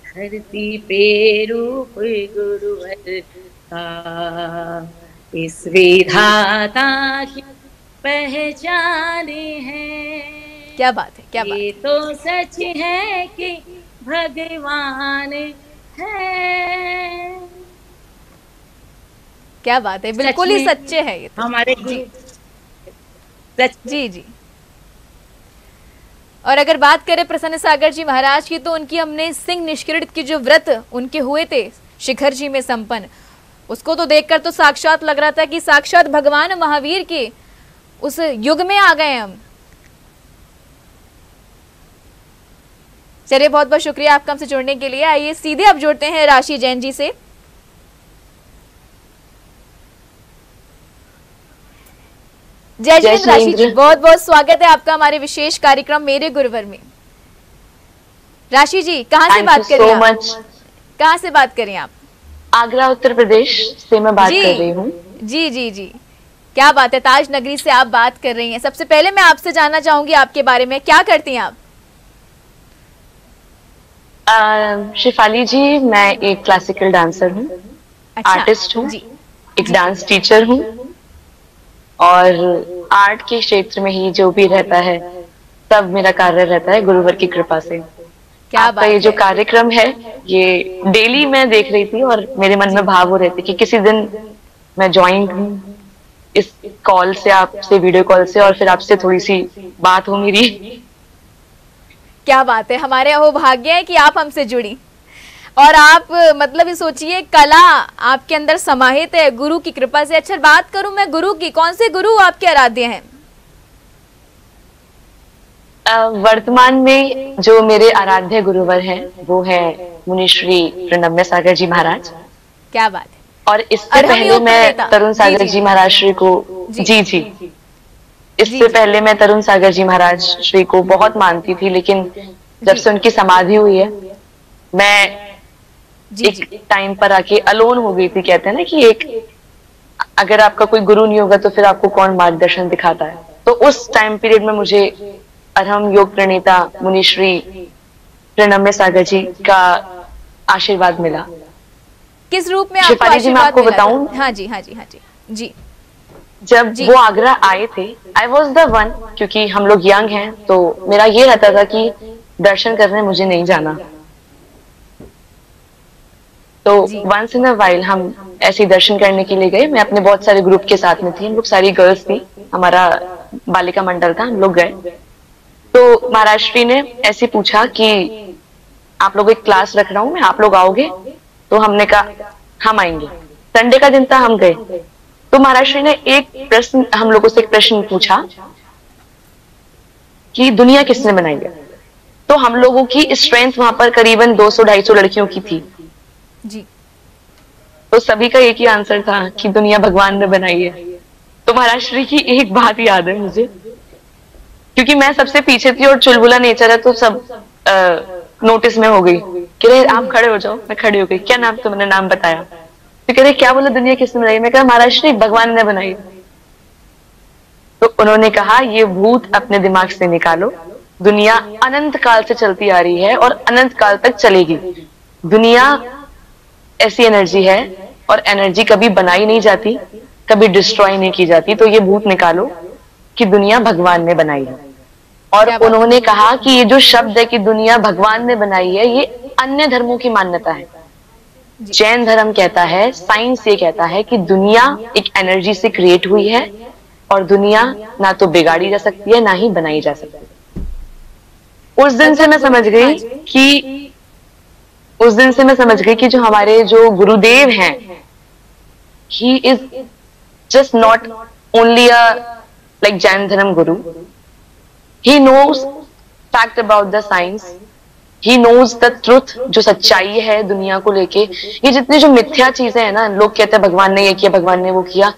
धरती पे रूप गुरुवर का इस विधाता की पहचाने हैं।
क्या बात है, क्या बात।
ये तो सच है कि भगवान है।
क्या बात है, बिल्कुल ही सच्चे है ये तो।
हमारे
जी जी जी। और अगर बात करें प्रसन्न सागर जी महाराज की, तो उनकी हमने सिंह निष्कृत की जो व्रत उनके हुए थे शिखर जी में संपन्न, उसको तो देखकर तो साक्षात लग रहा था कि साक्षात भगवान महावीर के उस युग में आ गए हम। चलिए, बहुत बहुत शुक्रिया आपका हमसे जुड़ने के लिए। आइए सीधे अब जुड़ते हैं राशि जैन जी से। जय जय राशि जी, बहुत बहुत स्वागत है आपका हमारे विशेष कार्यक्रम मेरे गुरुवर में। राशि जी, कहाँ से बात कर रही हैं आप? कहाँ से बात कर रही हैं आप?
आगरा उत्तर प्रदेश से मैं बात कर रही हूँ।
जी जी जी, क्या बात है, ताज नगरी से आप बात कर रही हैं। सबसे पहले मैं आपसे जानना चाहूंगी आपके बारे में, क्या करती हैं आप?
शिफाली जी, मैं एक क्लासिकल डांसर हूँ, आर्टिस्ट हूँ, एक डांस टीचर हूँ, और आर्ट के क्षेत्र में ही जो भी रहता है सब मेरा कार्य रहता है गुरुवर की कृपा से।
क्या बात
ये जो कार्यक्रम है ये डेली मैं देख रही थी और मेरे मन में भाव हो रहे थे कि किसी दिन मैं ज्वाइन हूँ इस कॉल से, आपसे वीडियो कॉल से, और फिर आपसे थोड़ी सी बात हो मेरी।
क्या बात है, हमारे अहोभाग्य है कि आप हमसे जुड़ी। और आप मतलब ये सोचिए, कला आपके अंदर समाहित है गुरु की कृपा से। अच्छा, बात करूं मैं गुरु की, कौन से गुरु आपके आराध्य हैं?
वर्तमान में जो मेरे आराध्य गुरुवर हैं वो है मुनिश्री प्रणम्य सागर जी महाराज।
क्या बात है।
और इससे पहले मैं तरुण सागर जी महाराज श्री को इससे पहले मैं तरुण सागर जी महाराज श्री को बहुत मानती थी, लेकिन जब से उनकी समाधि हुई है मैं एक टाइम पर आके अलोन हो गई थी। कहते हैं ना कि एक अगर आपका कोई गुरु नहीं होगा तो फिर आपको कौन मार्गदर्शन दिखाता है। तो उस टाइम पीरियड में मुझे अरहम योग प्रणेता मुनिश्री प्रणम्य सागर जी का आशीर्वाद मिला।
किस रूप में आपको
शिफाली जी, मैं आपको बताऊं?
हाँ जी हाँ जी हाँ जी जी।
जब वो आगरा आए थे, आई वॉज द वन, क्योंकि हम लोग यंग हैं तो मेरा ये रहता था कि दर्शन करने मुझे नहीं जाना, तो वंस इन अ वाइल हम ऐसे दर्शन करने के लिए गए। मैं अपने बहुत सारे ग्रुप के साथ में थी, हम लोग सारी गर्ल्स थी, हमारा बालिका मंडल था, हम लोग गए। तो महाराज श्री ने ऐसे पूछा कि आप लोग एक क्लास रख रहा हूँ मैं, आप लोग आओगे? तो हमने कहा हम आएंगे। संडे का दिन था, हम गए। तो महाराज श्री ने एक प्रश्न हम लोगों से एक प्रश्न पूछा कि दुनिया किसने बनाई है। तो हम लोगों की स्ट्रेंथ वहां पर करीबन 200-250 लड़कियों की थी
जी।
तो सभी का एक ही आंसर था कि दुनिया भगवान ने बनाई है। तो महाराज श्री की एक बात याद है मुझे, क्योंकि मैं सबसे पीछे थी और चुलबुला नेचर है तो सब नोटिस में हो गई कि रे आप खड़े हो जाओ। मैं खड़ी हो गई, क्या नाम, तुमने नाम बताया। तो कह रहे क्या बोला, दुनिया किसने बनाई। मैं कहा महाराज श्री भगवान ने बनाई। तो उन्होंने कहा ये भूत अपने दिमाग से निकालो, दुनिया अनंत काल से चलती आ रही है और अनंत काल तक चलेगी। दुनिया ऐसी एनर्जी है और एनर्जी कभी बनाई नहीं जाती, कभी डिस्ट्रॉय नहीं की जाती। तो ये भूत निकालो कि दुनिया भगवान ने बनाई है। और उन्होंने कहा कि ये जो शब्द है कि दुनिया भगवान ने बनाई है, ये अन्य धर्मों की मान्यता है। जैन धर्म कहता है, साइंस ये कहता है कि दुनिया एक एनर्जी से क्रिएट हुई है और दुनिया ना तो बिगाड़ी जा सकती है ना ही बनाई जा सकती। उस दिन से मैं समझ गई कि जो हमारे जो गुरुदेव हैं, he is just not only a like Jain dharma guru, he knows fact about the science, he knows the truth, जो सच्चाई है दुनिया को लेके। ये जितनी जो मिथ्या चीजें हैं ना, लोग कहते हैं भगवान ने ये किया, भगवान ने वो किया।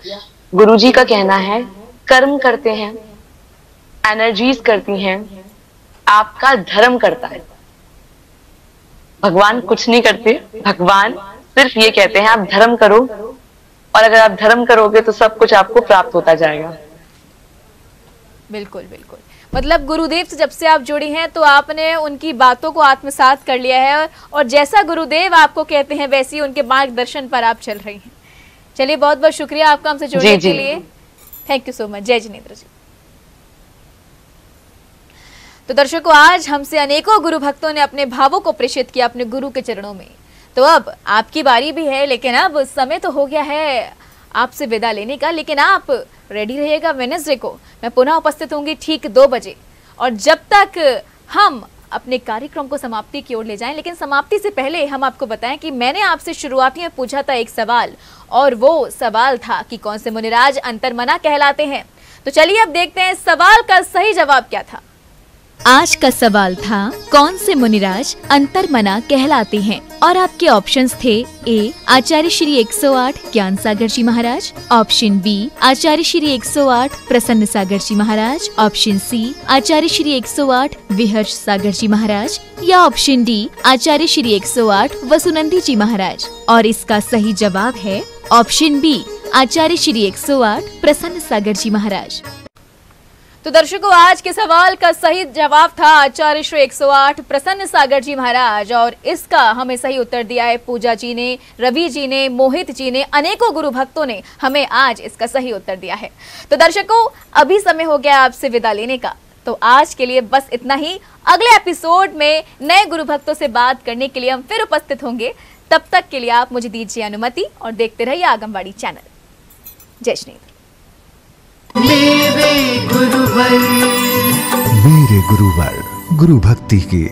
गुरुजी का कहना है कर्म करते हैं, एनर्जीज करती हैं, आपका धर्म करता है। भगवान कुछ नहीं करते, भगवान सिर्फ ये कहते हैं आप धर्म करो, और अगर आप धर्म करोगे तो सब कुछ आपको प्राप्त होता जाएगा।
बिल्कुल बिल्कुल। मतलब गुरुदेव से जब से आप जुड़ी हैं तो आपने उनकी बातों को आत्मसात कर लिया है और जैसा गुरुदेव आपको कहते हैं वैसे ही उनके मार्गदर्शन पर आप चल रही हैं। चलिए बहुत बहुत शुक्रिया आपका हमसे जुड़ने के लिए। Thank you so much. जय जिनेंद्र जी। तो दर्शकों, आज हमसे अनेकों गुरु भक्तों ने अपने भावों को प्रेषित किया अपने गुरु के चरणों में। तो अब आपकी बारी भी है, लेकिन अब समय तो हो गया है आपसे विदा लेने का। लेकिन आप रेडी रहिएगा, वेडनेसडे को मैं पुनः उपस्थित होंगी ठीक 2 बजे। और जब तक हम अपने कार्यक्रम को समाप्ति की ओर ले जाएं, लेकिन समाप्ति से पहले हम आपको बताएं कि मैंने आपसे शुरुआती में पूछा था एक सवाल, और वो सवाल था कि कौन से मुनिराज अंतर्मना कहलाते हैं। तो चलिए अब देखते हैं सवाल का सही जवाब क्या था।
आज का सवाल था कौन से मुनिराज अंतर्मना कहलाते हैं, और आपके ऑप्शंस थे ए आचार्य श्री 108 ज्ञान सागर जी महाराज, ऑप्शन बी आचार्य श्री 108 प्रसन्न सागर जी महाराज, ऑप्शन सी आचार्य श्री 108 विहर्ष सागर जी महाराज, या ऑप्शन डी आचार्य श्री 108 वसुनंदी जी महाराज। और इसका सही जवाब है ऑप्शन बी आचार्य श्री 108 प्रसन्न सागर जी महाराज।
तो दर्शकों, आज के सवाल का सही जवाब था आचार्य श्री 108 प्रसन्न सागर जी महाराज, और इसका हमें सही उत्तर दिया है पूजा जी ने, रवि जी ने, मोहित जी ने, अनेकों गुरु भक्तों ने हमें आज इसका सही उत्तर दिया है। तो दर्शकों, अभी समय हो गया आपसे विदा लेने का। तो आज के लिए बस इतना ही। अगले एपिसोड में नए गुरु भक्तों से बात करने के लिए हम फिर उपस्थित होंगे। तब तक के लिए आप मुझे दीजिए अनुमति और देखते रहिए आगमवाणी चैनल। जय श्री
मेरे गुरुवर गुरु भक्ति के